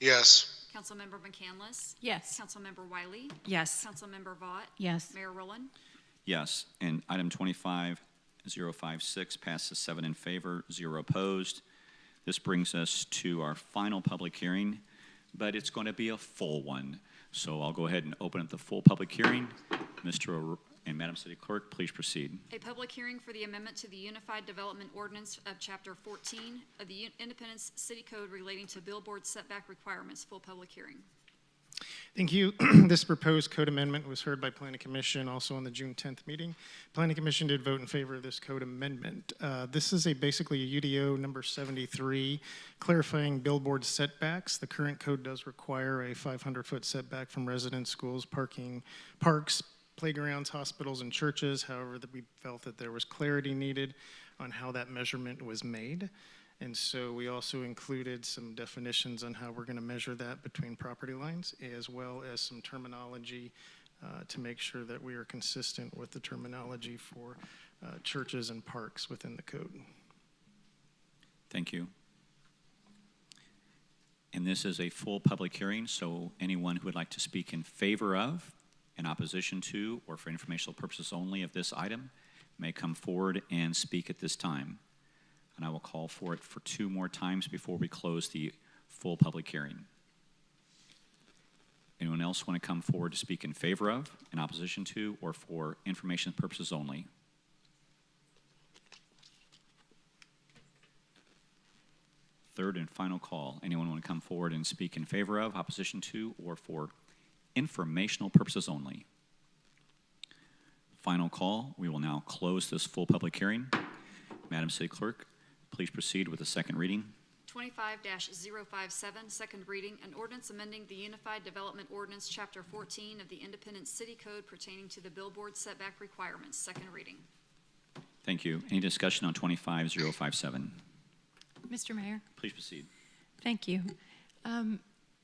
Yes. Councilmember McCandless. Yes. Councilmember Wiley. Yes. Councilmember Vaught. Yes. Mayor Rowland. Yes. And item 25056 passes 7 in favor, 0 opposed. This brings us to our final public hearing, but it's going to be a full one. So I'll go ahead and open up the full public hearing. Mr. and Madam City Clerk, please proceed. A public hearing for the amendment to the Unified Development Ordinance of Chapter 14 of the Independence City Code relating to billboard setback requirements. Full public hearing. Thank you. This proposed code amendment was heard by Planning Commission also on the June 10th meeting. Planning Commission did vote in favor of this code amendment. This is basically a UDO number 73, clarifying billboard setbacks. The current code does require a 500-foot setback from residents, schools, parks, playgrounds, hospitals, and churches. However, we felt that there was clarity needed on how that measurement was made. And so we also included some definitions on how we're going to measure that between property lines, as well as some terminology to make sure that we are consistent with the terminology for churches and parks within the code. Thank you. And this is a full public hearing, so anyone who would like to speak in favor of, in opposition to, or for informational purposes only of this item may come forward and speak at this time. And I will call for it for 2 more times before we close the full public hearing. Anyone else want to come forward to speak in favor of, in opposition to, or for information purposes only? Third and final call. Anyone want to come forward and speak in favor of, opposition to, or for informational purposes only? Final call. We will now close this full public hearing. Madam City Clerk, please proceed with the second reading. 25-057, second reading, an ordinance amending the Unified Development Ordinance, Chapter 14 of the Independent City Code pertaining to the billboard setback requirements, second reading. Thank you. Any discussion on 25-057? Mr. Mayor, Please proceed. thank you.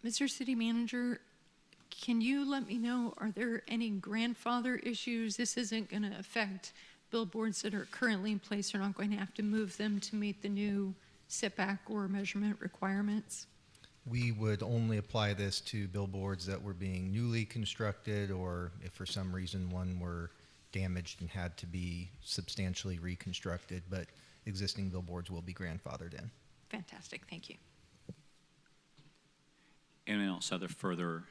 Mr. City Manager, can you let me know, are there any grandfather issues? This isn't going to affect billboards that are currently in place. You're not going to have to move them to meet the new setback or measurement requirements? We would only apply this to billboards that were being newly constructed, or if for some reason one were damaged and had to be substantially reconstructed, but existing billboards will be grandfathered in. Fantastic, thank you. Anyone else other further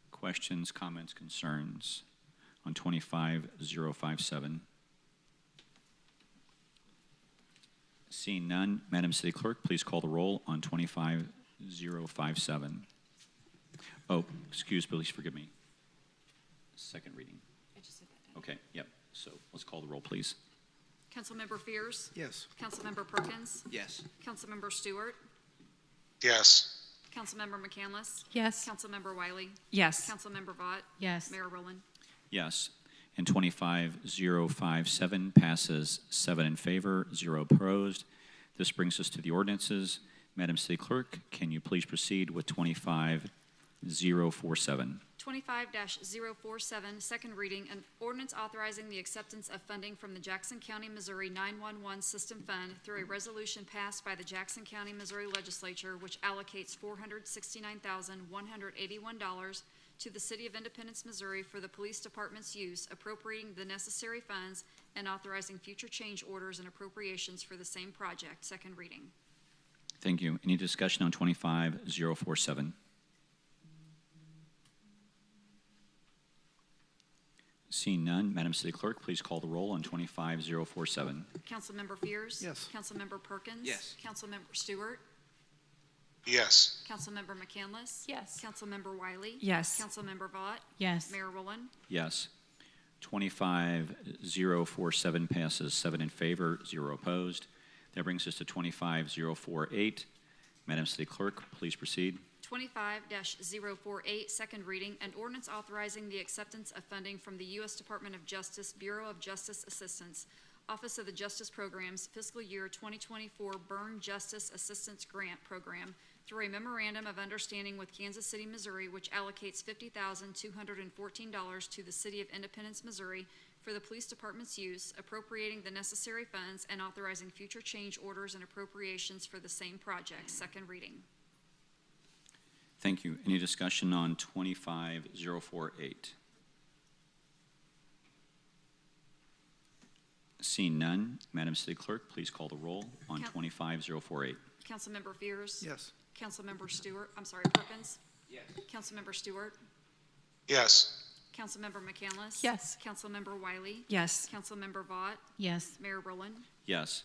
questions, comments, concerns on 25-057? Seeing none, Madam City Clerk, please call the roll on 25-057. Oh, please forgive me. Second reading. Okay, yep. So let's call the roll, please. Councilmember Fears? Yes. Councilmember Perkins? Yes. Councilmember Stewart? Yes. Councilmember McCandless? Yes. Councilmember Wiley? Yes. Councilmember Vaught? Yes. Mayor Rowland? Yes. And 25-057 passes 7 in favor, 0 opposed. This brings us to the ordinances. Madam City Clerk, can you please proceed with 25-047? 25-047, second reading, an ordinance authorizing the acceptance of funding from the Jackson County, Missouri 911 System Fund through a resolution passed by the Jackson County, Missouri Legislature, which allocates $469,181 to the City of Independence, Missouri for the Police Department's use, appropriating the necessary funds and authorizing future change orders and appropriations for the same project. Second reading. Thank you. Any discussion on 25-047? Seeing none, Madam City Clerk, please call the roll on 25-047. Councilmember Fears? Yes. Councilmember Perkins? Yes. Councilmember Stewart? Yes. Councilmember McCandless? Yes. Councilmember Wiley? Yes. Councilmember Vaught? Yes. Mayor Rowland? Yes. 25-047 passes 7 in favor, 0 opposed. That brings us to 25-048. Madam City Clerk, please proceed. 25-048, second reading, an ordinance authorizing the acceptance of funding from the U.S. Department of Justice, Bureau of Justice Assistance, Office of the Justice Programs, fiscal year 2024 Burn Justice Assistance Grant Program through a memorandum of understanding with Kansas City, Missouri, which allocates $50,214 to the City of Independence, Missouri for the police department's use, appropriating the necessary funds and authorizing future change orders and appropriations for the same project. Second reading. Thank you. Any discussion on 25-048? Seeing none, Madam City Clerk, please call the roll on 25-048. Councilmember Fears? Yes. Councilmember Perkins? Yes. Councilmember Stewart? Yes. Councilmember McCandless? Yes. Councilmember Wiley? Yes. Councilmember Vaught? Yes. Mayor Rowland? Yes.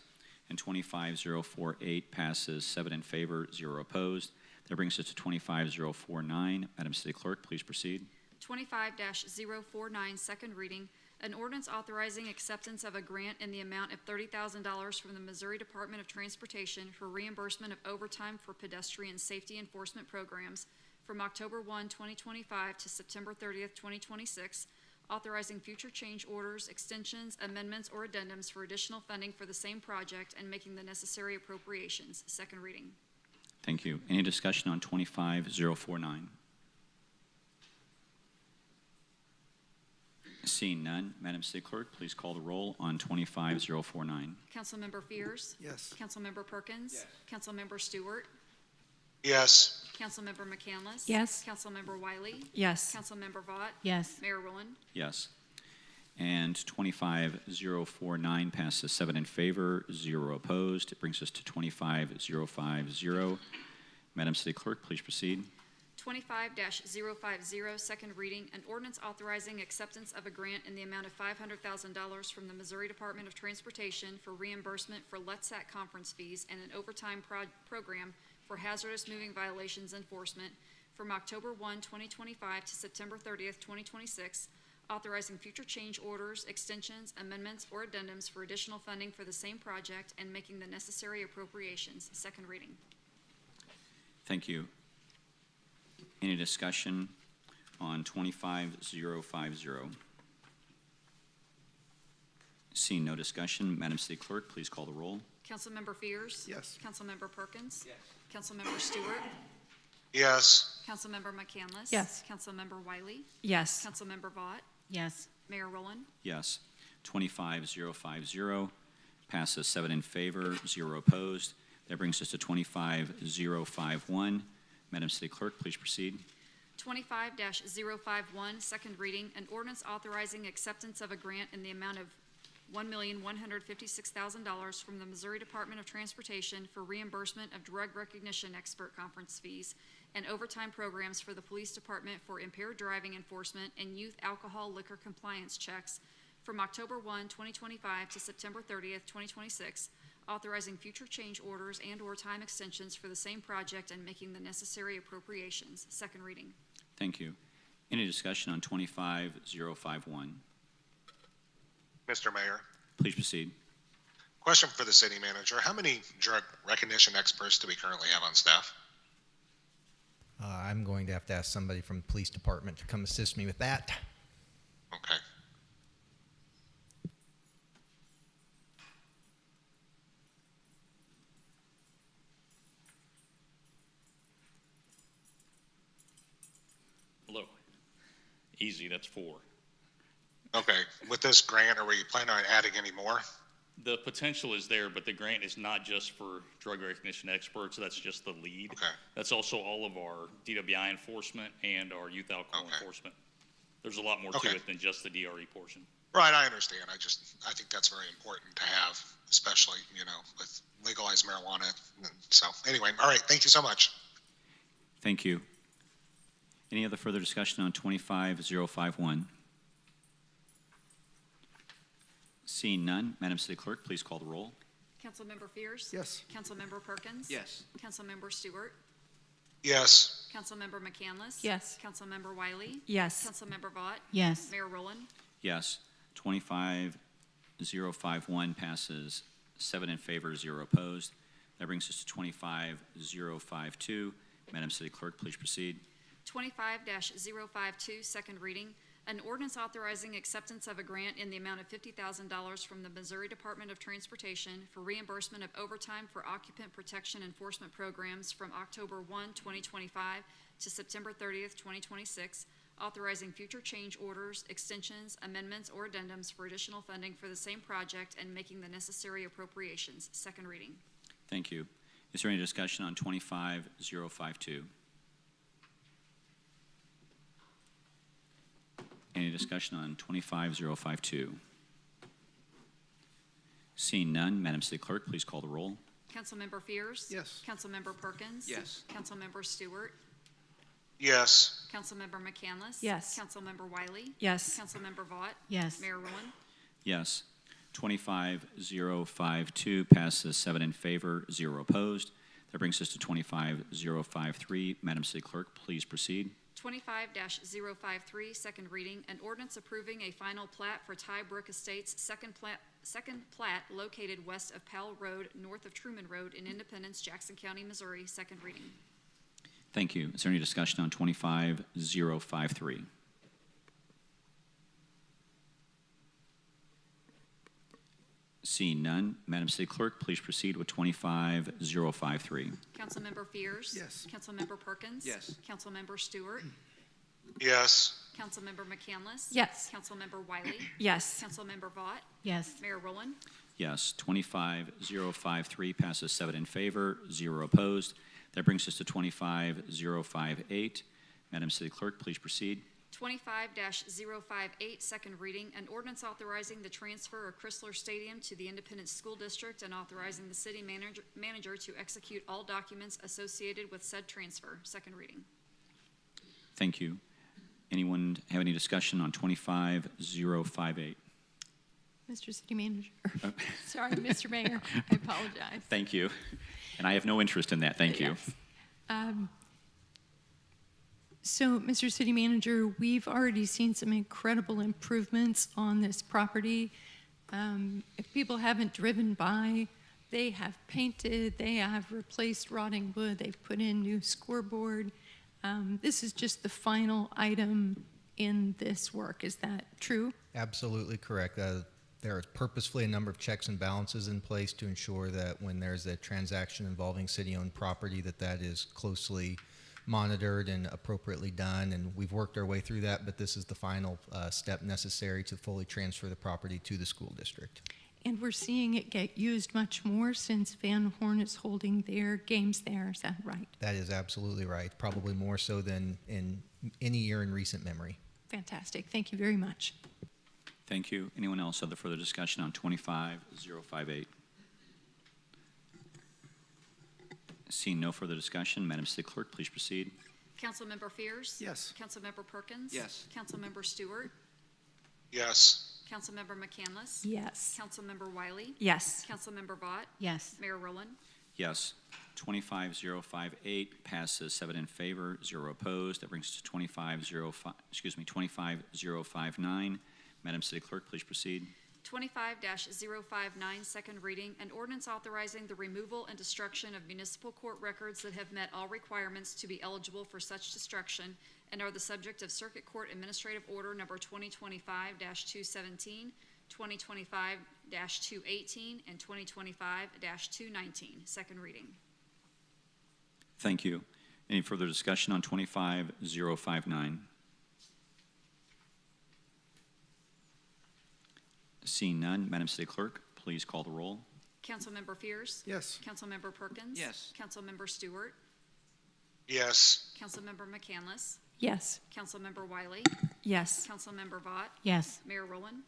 And 25-048 passes 7 in favor, 0 opposed. That brings us to 25-049. Madam City Clerk, please proceed. 25-049, second reading, an ordinance authorizing acceptance of a grant in the amount of $30,000 from the Missouri Department of Transportation for reimbursement of overtime for pedestrian safety enforcement programs from October 1, 2025 to September 30th, 2026, authorizing future change orders, extensions, amendments, or addendums for additional funding for the same project and making the necessary appropriations. Second reading. Thank you. Any discussion on 25-049? Seeing none, Madam City Clerk, please call the roll on 25049. Councilmember Fears. Yes. Councilmember Perkins. Yes. Councilmember Stewart. Yes. Councilmember McCandless. Yes. Councilmember Wiley. Yes. Councilmember Vaught. Yes. Mayor Rowland. Yes. And 25049 passes 7 in favor, 0 opposed. It brings us to 25050. Madam City Clerk, please proceed. 25-050, second reading, an ordinance authorizing acceptance of a grant in the amount of $500,000 from the Missouri Department of Transportation for reimbursement for LETSAC conference fees and an overtime program for hazardous moving violations enforcement from October 1, 2025 to September 30th, 2026, authorizing future change orders, extensions, amendments, or addendums for additional funding for the same project and making the necessary appropriations. Second reading. Thank you. Any discussion on 25050? Seeing no discussion, Madam City Clerk, please call the roll. Councilmember Fears. Yes. Councilmember Perkins. Yes. Councilmember Stewart. Yes. Councilmember McCandless. Yes. Councilmember Wiley. Yes. Councilmember Vaught. Yes. Mayor Rowland. Yes. 25050 passes 7 in favor, 0 opposed. That brings us to 25051. Madam City Clerk, please proceed. 25-051, second reading, an ordinance authorizing acceptance of a grant in the amount of $1,156,000 from the Missouri Department of Transportation for reimbursement of drug recognition expert conference fees and overtime programs for the Police Department for impaired driving enforcement and youth alcohol liquor compliance checks from October 1, 2025 to September 30th, 2026, authorizing future change orders and/or time extensions for the same project and making the necessary appropriations. Second reading. Thank you. Any discussion on 25051? Mr. Mayor, Please proceed. question for the city manager. How many drug recognition experts do we currently have on staff? I'm going to have to ask somebody from the police department to come assist me with that. Okay. Hello. Easy, that's 4. Okay. With this grant, are we planning on adding any more? The potential is there, but the grant is not just for drug recognition experts. That's just the lead. Okay. That's also all of our DWI enforcement and our youth alcohol enforcement. There's a lot more to it than just the DRE portion. Right, I understand. I think that's very important to have, especially, with legalized marijuana. So anyway, all right. Thank you so much. Thank you. Any other further discussion on 25051? Seeing none, Madam City Clerk, please call the roll. Councilmember Fears. Yes. Councilmember Perkins. Yes. Councilmember Stewart. Yes. Councilmember McCandless. Yes. Councilmember Wiley. Yes. Councilmember Vaught. Yes. Mayor Rowland. Yes. 25051 passes 7 in favor, 0 opposed. That brings us to 25052. Madam City Clerk, please proceed. 25-052, second reading. An ordinance authorizing acceptance of a grant in the amount of $50,000 from the Missouri Department of Transportation for reimbursement of overtime for occupant protection enforcement programs from October 1, 2025 to September 30th, 2026, authorizing future change orders, extensions, amendments, or addendums for additional funding for the same project and making the necessary appropriations. Second reading. Thank you. Is there any discussion on 25052? Any discussion on 25052? Seeing none, Madam City Clerk, please call the roll. Councilmember Fears. Yes. Councilmember Perkins. Yes. Councilmember Stewart. Yes. Councilmember McCandless. Yes. Councilmember Wiley. Yes. Councilmember Vaught. Yes. Mayor Rowland. Yes. 25052 passes 7 in favor, 0 opposed. That brings us to 25053. Madam City Clerk, please proceed. 25-053, second reading, an ordinance approving a final plat for Ty Brook Estates, second plat located west of Powell Road, north of Truman Road in Independence, Jackson County, Missouri, second reading. Thank you. Is there any discussion on 25053? Seeing none, Madam City Clerk, please proceed with 25053. Councilmember Fears. Yes. Councilmember Perkins. Yes. Councilmember Stewart. Yes. Councilmember McCandless. Yes. Councilmember Wiley. Yes. Councilmember Vaught. Yes. Mayor Rowland. Yes, 25053 passes 7 in favor, 0 opposed. That brings us to 25058. Madam City Clerk, please proceed. 25-058, second reading, an ordinance authorizing the transfer of Chrysler Stadium to the Independent School District and authorizing the city manager to execute all documents associated with said transfer. Second reading. Thank you. Anyone have any discussion on 25058? Mr. City Manager. Sorry, Mr. Mayor, I apologize. Thank you. And I have no interest in that. Thank you. Yes. So, Mr. City Manager, we've already seen some incredible improvements on this property. If people haven't driven by, they have painted, they have replaced rotting wood, they've put in new scoreboard. This is just the final item in this work. Is that true? Absolutely correct. There are purposefully a number of checks and balances in place to ensure that when there's a transaction involving city-owned property, that is closely monitored and appropriately done, and we've worked our way through that, but this is the final step necessary to fully transfer the property to the school district. And we're seeing it get used much more since Van Horn is holding their games there. Is that right? That is absolutely right, probably more so than in any year in recent memory. Fantastic. Thank you very much. Thank you. Anyone else have the further discussion on 25058? Seeing no further discussion, Madam City Clerk, please proceed. Councilmember Fears. Yes. Councilmember Perkins. Yes. Councilmember Stewart. Yes. Councilmember McCandless. Yes. Councilmember Wiley. Yes. Councilmember Vaught. Yes. Mayor Rowland. Yes. 25058 passes 7 in favor, 0 opposed. That brings us to 25059. Madam City Clerk, please proceed. 25-059, second reading, an ordinance authorizing the removal and destruction of municipal court records that have met all requirements to be eligible for such destruction and are the subject of Circuit Court Administrative Order Number 2025-217, 2025-218, and 2025-219. Second reading. Thank you. Any further discussion on 25059? Seeing none, Madam City Clerk, please call the roll. Councilmember Fears. Yes. Councilmember Perkins. Yes. Councilmember Stewart. Yes. Councilmember McCandless. Yes. Councilmember Wiley. Yes. Councilmember Vaught. Yes. Mayor Rowland.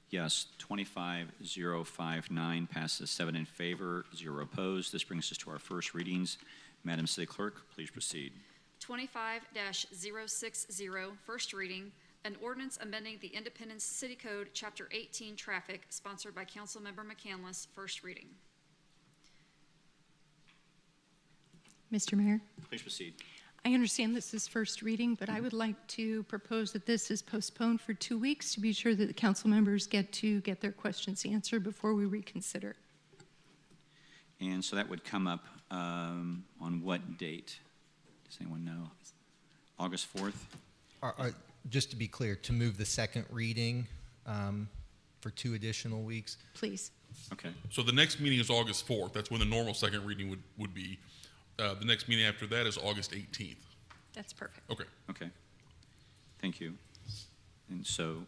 Yes, 25059 passes 7 in favor, 0 opposed. This brings us to our first readings. Madam City Clerk, please proceed. 25-060, first reading, an ordinance amending the Independence City Code, Chapter 18, Traffic, sponsored by Councilmember McCandless, first reading. Mr. Mayor, Please proceed. I understand this is first reading, but I would like to propose that this is postponed for 2 weeks to be sure that the council members get their questions answered before we reconsider. And so that would come up on what date? Does anyone know? August 4th? Just to be clear, to move the second reading for 2 additional weeks? Please. Okay. So the next meeting is August 4th. That's when the normal second reading would be. The next meeting after that is August 18th. That's perfect. Okay. Okay. Thank you. And so,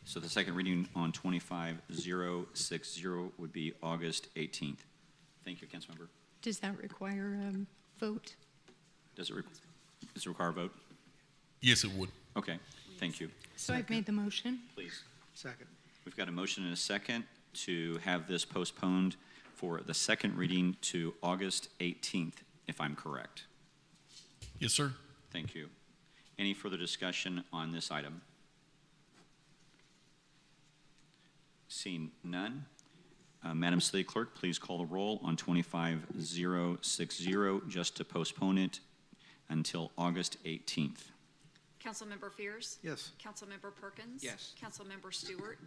so the second reading on 25060 would be August 18th. Thank you, Councilmember. Does that require a vote? Does it require a vote? Yes, it would. Okay. Thank you. So I've made the motion. Please. Second. We've got a motion and a second to have this postponed for the second reading to August 18th, if I'm correct. Yes, sir. Thank you. Any further discussion on this item? Seeing none, Madam City Clerk, please call the roll on 25060 just to postpone it until August 18th. Councilmember Fears. Yes. Councilmember Perkins. Yes. Councilmember Stewart.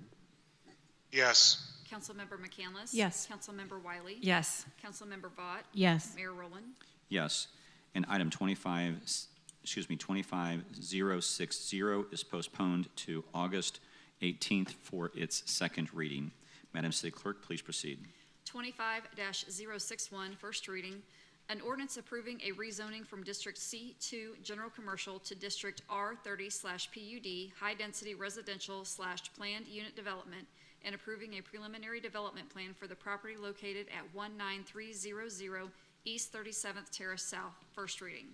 Yes. Councilmember McCandless. Yes. Councilmember Wiley. Yes. Councilmember Vaught. Yes. Mayor Rowland. Yes. And item 25060 is postponed to August 18th for its second reading. Madam City Clerk, please proceed. 25-061, first reading, An ordinance approving a rezoning from District C2 General Commercial to District R30/PUD High Density Residential / Planned Unit Development and approving a preliminary development plan for the property located at 19300 East 37th Terrace South. First reading.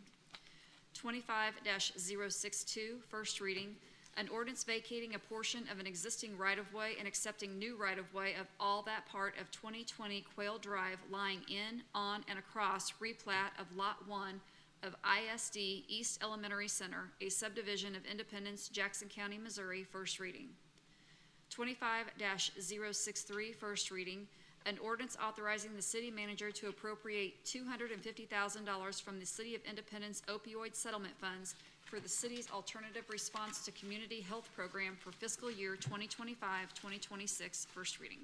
25-062, first reading. An ordinance vacating a portion of an existing right-of-way and accepting new right-of-way of all that part of 2020 Quail Drive lying in, on, and across replat of Lot 1 of ISD East Elementary Center, a subdivision of Independence, Jackson County, Missouri. First reading. 25-063, first reading. An ordinance authorizing the city manager to appropriate $250,000 from the City of Independence opioid settlement funds for the city's alternative response to community health program for fiscal year 2025-2026. First reading.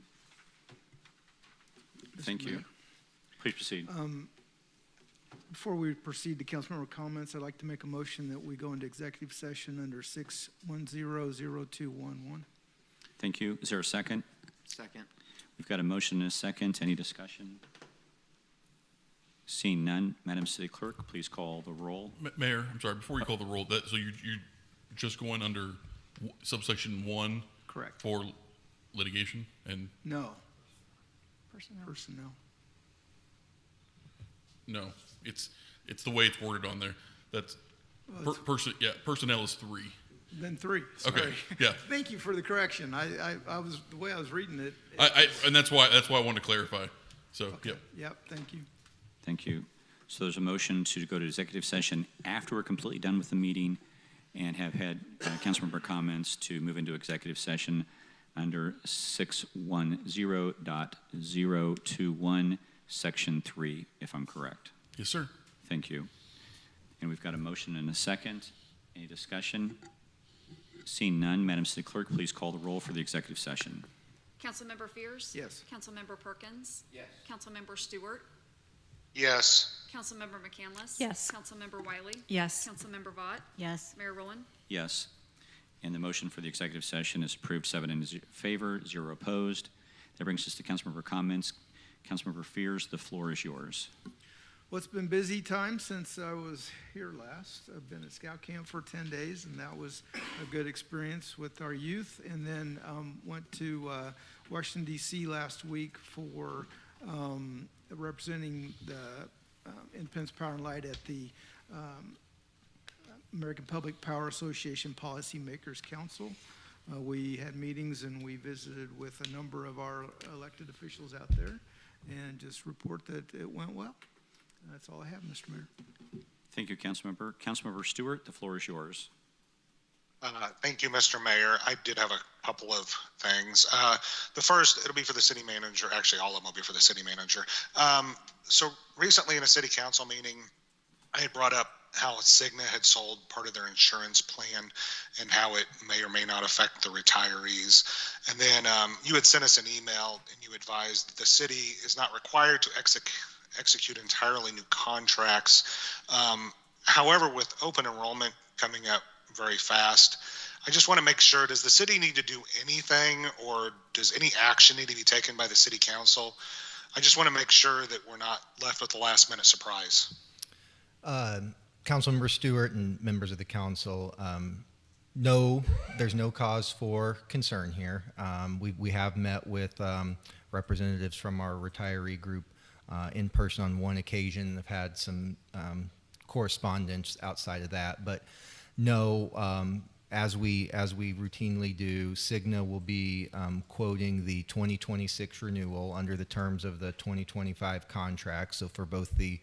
Thank you. Please proceed. Before we proceed to councilmember comments, I'd like to make a motion that we go into executive session under 6100211. Thank you. Is there a second? Second. We've got a motion and a second. Any discussion? Seeing none, Madam City Clerk, please call the roll. Mayor, I'm sorry, before you call the roll, so you're just going under subsection 1? Correct. For litigation and? No. Personnel. No, it's the way it's worded on there. That's, personnel is 3. Then 3, sorry. Okay, yeah. Thank you for the correction. I was, the way I was reading it. And that's why I wanted to clarify. So, Okay. yep. Yep, thank you. Thank you. So there's a motion to go to executive session after we're completely done with the meeting and have had councilmember comments to move into executive session under 610.021, Section 3, if I'm correct. Yes, sir. Thank you. And we've got a motion and a second. Any discussion? Seeing none, Madam City Clerk, please call the roll for the executive session. Councilmember Fears? Yes. Councilmember Perkins? Yes. Councilmember Stewart? Yes. Councilmember McCandless? Yes. Councilmember Wiley? Yes. Councilmember Vaught? Yes. Mayor Rowland? Yes. And the motion for the executive session is approved, 7 in favor, 0 opposed. That brings us to councilmember comments. Councilmember Fears, the floor is yours. Well, it's been busy time since I was here last. I've been at scout camp for 10 days, and that was a good experience with our youth. And then went to Washington, D.C. last week for representing the Independence Power and Light at the American Public Power Association Policymakers Council. We had meetings and we visited with a number of our elected officials out there and just report that it went well. That's all I have, Mr. Mayor. Thank you, Councilmember. Councilmember Stewart, the floor is yours. Thank you, Mr. Mayor. I did have a couple of things. The first, it'll be for the city manager. Actually, all of them will be for the city manager. So recently in a city council meeting, I had brought up how Cigna had sold part of their insurance plan and how it may or may not affect the retirees. And then you had sent us an email and you advised that the city is not required to execute entirely new contracts. However, with open enrollment coming up very fast, I just want to make sure, does the city need to do anything or does any action need to be taken by the city council? I just want to make sure that we're not left with a last minute surprise. Councilmember Stewart and members of the council, no, there's no cause for concern here. We have met with representatives from our retiree group in person on one occasion. I've had some correspondence outside of that, but no, as we routinely do, Cigna will be quoting the 2026 renewal under the terms of the 2025 contract. So for both the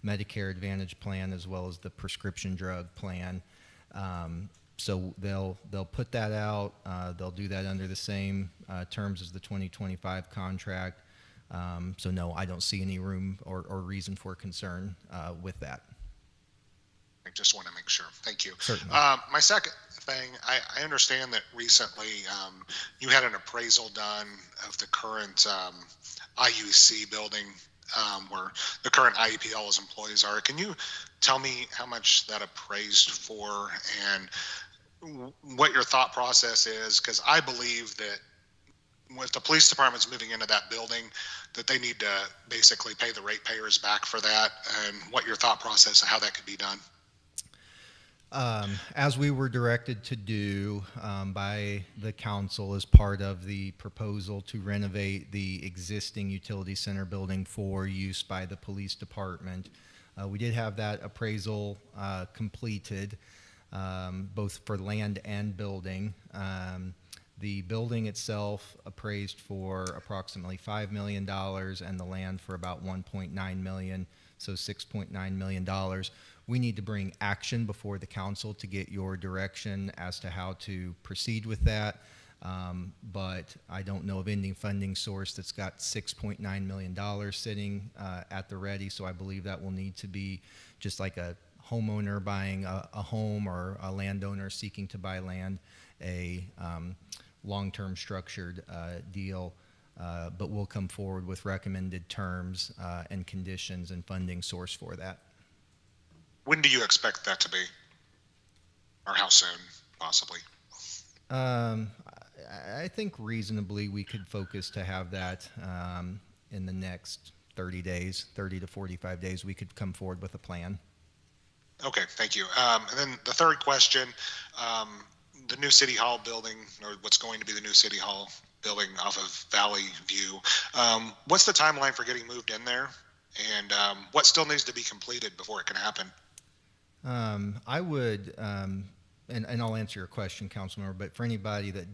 Medicare Advantage plan as well as the prescription drug plan. So they'll put that out. They'll do that under the same terms as the 2025 contract. So no, I don't see any room or reason for concern with that. I just want to make sure. Thank you. Certainly. My second thing, I understand that recently you had an appraisal done of the current IUC building where the current IEPL's employees are. Can you tell me how much that appraised for and what your thought process is? Because I believe that if the police department's moving into that building, that they need to basically pay the ratepayers back for that, and what your thought process of how that could be done? As we were directed to do by the council as part of the proposal to renovate the existing utility center building for use by the police department, we did have that appraisal completed, both for land and building. The building itself appraised for approximately $5 million and the land for about $1.9 million, so $6.9 million. We need to bring action before the council to get your direction as to how to proceed with that. But I don't know of any funding source that's got $6.9 million sitting at the ready, so I believe that will need to be just like a homeowner buying a home or a landowner seeking to buy land, a long-term structured deal, but we'll come forward with recommended terms and conditions and funding source for that. When do you expect that to be? Or how soon, possibly? I think reasonably we could focus to have that in the next 30 days, 30 to 45 days, we could come forward with a plan. Okay, thank you. And then the third question, the new City Hall building, or what's going to be the new City Hall building off of Valley View, what's the timeline for getting moved in there? And what still needs to be completed before it can happen? I would, and I'll answer your question, Councilmember, but for anybody that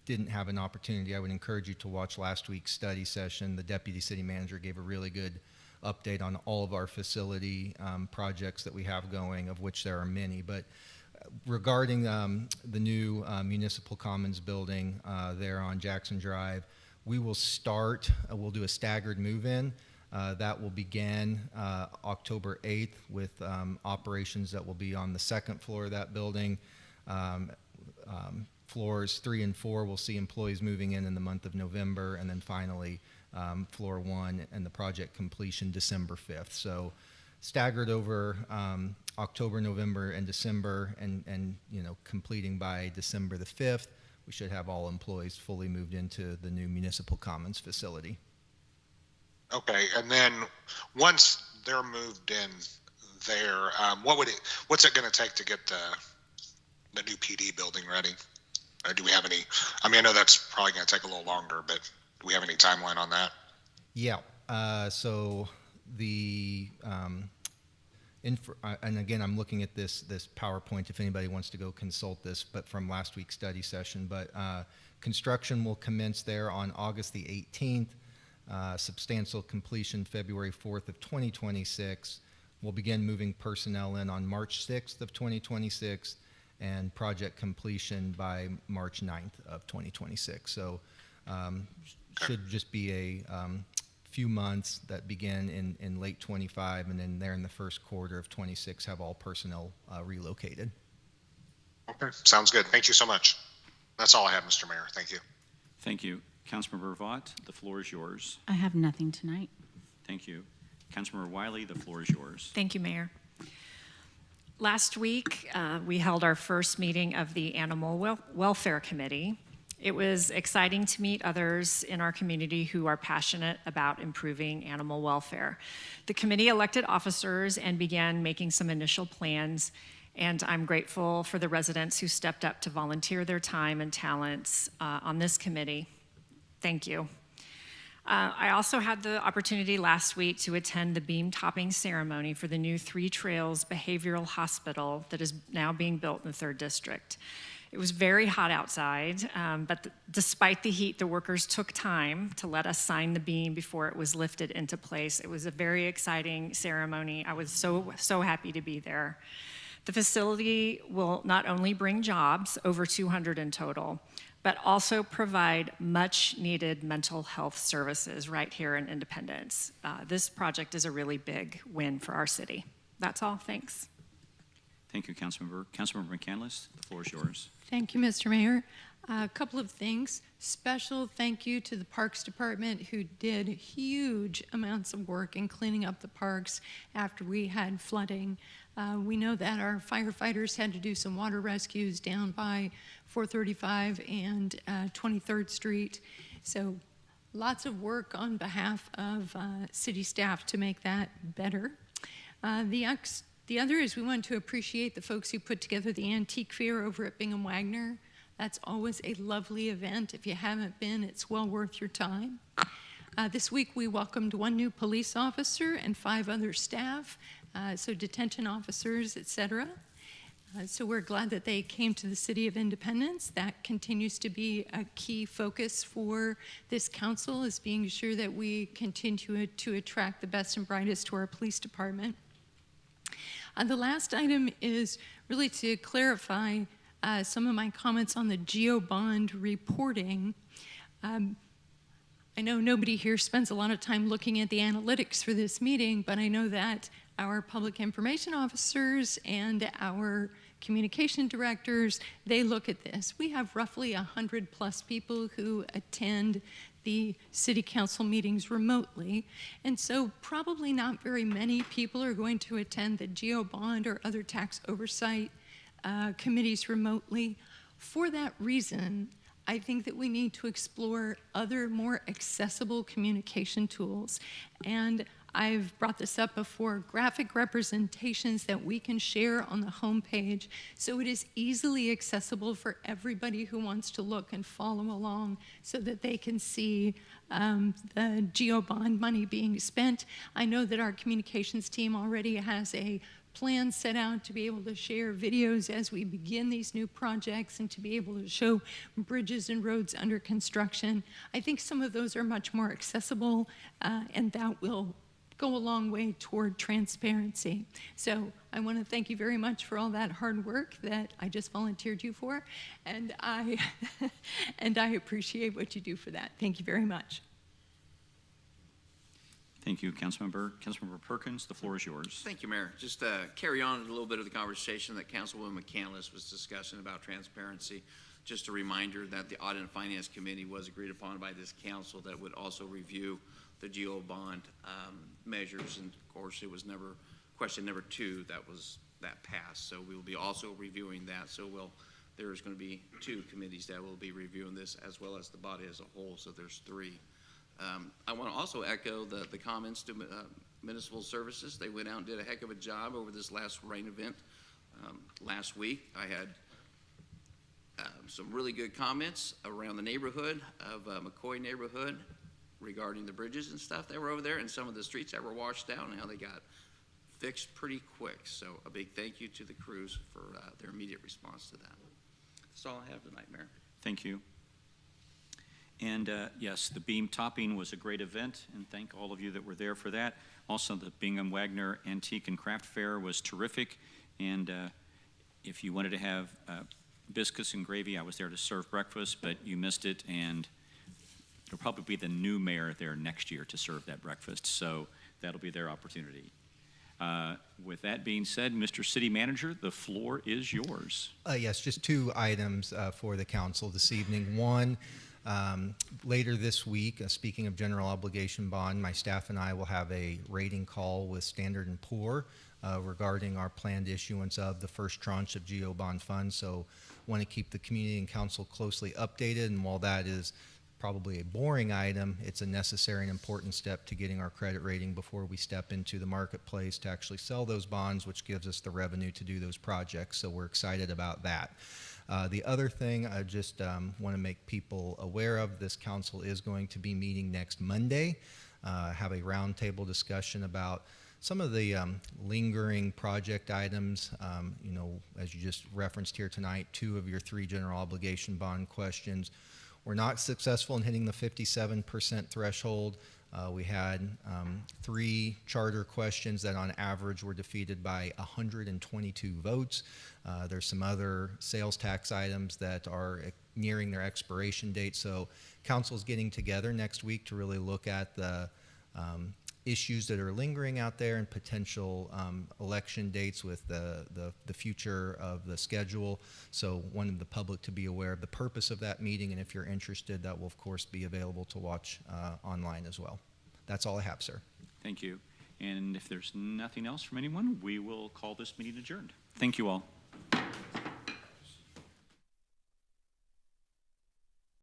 didn't have an opportunity, I would encourage you to watch last week's study session. The Deputy City Manager gave a really good update on all of our facility projects that we have going, of which there are many. But regarding the new Municipal Commons building there on Jackson Drive, we will start, we'll do a staggered move-in. That will begin October 8th with operations that will be on the second floor of that building. Floors 3 and 4 will see employees moving in the month of November, and then finally floor 1 and the project completion December 5th. So staggered over October, November, and December, and you know, completing by December the 5th. We should have all employees fully moved into the new Municipal Commons facility. Okay, and then once they're moved in there, what's it going to take to get the new PD building ready? Or do we have any? I mean, I know that's probably going to take a little longer, but do we have any timeline on that? Yeah. So the and again, I'm looking at this PowerPoint if anybody wants to go consult this, but from last week's study session. But construction will commence there on August the 18th. Substantial completion February 4th of 2026. We'll begin moving personnel in on March 6th of 2026, and project completion by March 9th of 2026. So should just be a few months that begin in late 25, and then there in the first quarter of 26 have all personnel relocated. Okay, sounds good. Thank you so much. That's all I have, Mr. Mayor. Thank you. Thank you. Councilmember Vaught, the floor is yours. I have nothing tonight. Thank you. Councilmember Wiley, the floor is yours. Thank you, Mayor. Last week, we held our first meeting of the Animal Welfare Committee. It was exciting to meet others in our community who are passionate about improving animal welfare. The committee elected officers and began making some initial plans, and I'm grateful for the residents who stepped up to volunteer their time and talents on this committee. Thank you. I also had the opportunity last week to attend the beam topping ceremony for the new Three Trails Behavioral Hospital that is now being built in the 3rd District. It was very hot outside, but despite the heat, the workers took time to let us sign the beam before it was lifted into place. It was a very exciting ceremony. I was so happy to be there. The facility will not only bring jobs, over 200 in total, but also provide much-needed mental health services right here in Independence. This project is a really big win for our city. That's all. Thanks. Thank you, Councilmember. Councilmember McCandless, the floor is yours. Thank you, Mr. Mayor. A couple of things. Special thank you to the Parks Department, who did huge amounts of work in cleaning up the parks after we had flooding. We know that our firefighters had to do some water rescues down by 435 and 23rd Street. So lots of work on behalf of city staff to make that better. The other is we want to appreciate the folks who put together the Antique Fair over at Bingham Wagner. That's always a lovely event. If you haven't been, it's well worth your time. This week we welcomed 1 new police officer and 5 other staff, so detention officers, etc. So we're glad that they came to the City of Independence. That continues to be a key focus for this council, is being sure that we continue to attract the best and brightest to our police department. The last item is really to clarify some of my comments on the GeoBond reporting. I know nobody here spends a lot of time looking at the analytics for this meeting, but I know that our public information officers and our communication directors, they look at this. We have roughly 100+ people who attend the city council meetings remotely, and so probably not very many people are going to attend the GeoBond or other tax oversight committees remotely. For that reason, I think that we need to explore other more accessible communication tools. And I've brought this up before, graphic representations that we can share on the homepage so it is easily accessible for everybody who wants to look and follow along so that they can see the GeoBond money being spent. I know that our communications team already has a plan set out to be able to share videos as we begin these new projects and to be able to show bridges and roads under construction. I think some of those are much more accessible, and that will go a long way toward transparency. So I want to thank you very much for all that hard work that I just volunteered you for, and I appreciate what you do for that. Thank you very much. Thank you, Councilmember. Councilmember Perkins, the floor is yours. Thank you, Mayor. Just carry on a little bit of the conversation that Councilwoman McCandless was discussing about transparency. Just a reminder that the Audit and Finance Committee was agreed upon by this council that would also review the GeoBond measures, and of course it was never question number 2 that passed. So we will be also reviewing that. So there's going to be 2 committees that will be reviewing this, as well as the body as a whole. So there's 3. I want to also echo the comments to municipal services. They went out and did a heck of a job over this last rain event last week. I had some really good comments around the neighborhood of McCoy neighborhood regarding the bridges and stuff that were over there and some of the streets that were washed out and how they got fixed pretty quick. So a big thank you to the crews for their immediate response to that. That's all I have tonight, Mayor. Thank you. And yes, the beam topping was a great event, and thank all of you that were there for that. Also, the Bingham Wagner Antique and Craft Fair was terrific, and if you wanted to have biscuits and gravy, I was there to serve breakfast, but you missed it, and it'll probably be the new mayor there next year to serve that breakfast, so that'll be their opportunity. With that being said, Mr. City Manager, the floor is yours. Yes, just 2 items for the council this evening. One, later this week, speaking of general obligation bond, my staff and I will have a rating call with Standard & Poor regarding our planned issuance of the first tranche of GeoBond funds. So want to keep the community and council closely updated, and while that is probably a boring item, it's a necessary and important step to getting our credit rating before we step into the marketplace to actually sell those bonds, which gives us the revenue to do those projects. So we're excited about that. The other thing I just want to make people aware of, this council is going to be meeting next Monday, have a roundtable discussion about some of the lingering project items. You know, as you just referenced here tonight, 2 of your 3 general obligation bond questions were not successful in hitting the 57% threshold. We had 3 charter questions that on average were defeated by 122 votes. There's some other sales tax items that are nearing their expiration date. So council's getting together next week to really look at the issues that are lingering out there and potential election dates with the future of the schedule. So wanted the public to be aware of the purpose of that meeting, and if you're interested, that will of course be available to watch online as well. That's all I have, sir. Thank you. And if there's nothing else from anyone, we will call this meeting adjourned. Thank you all.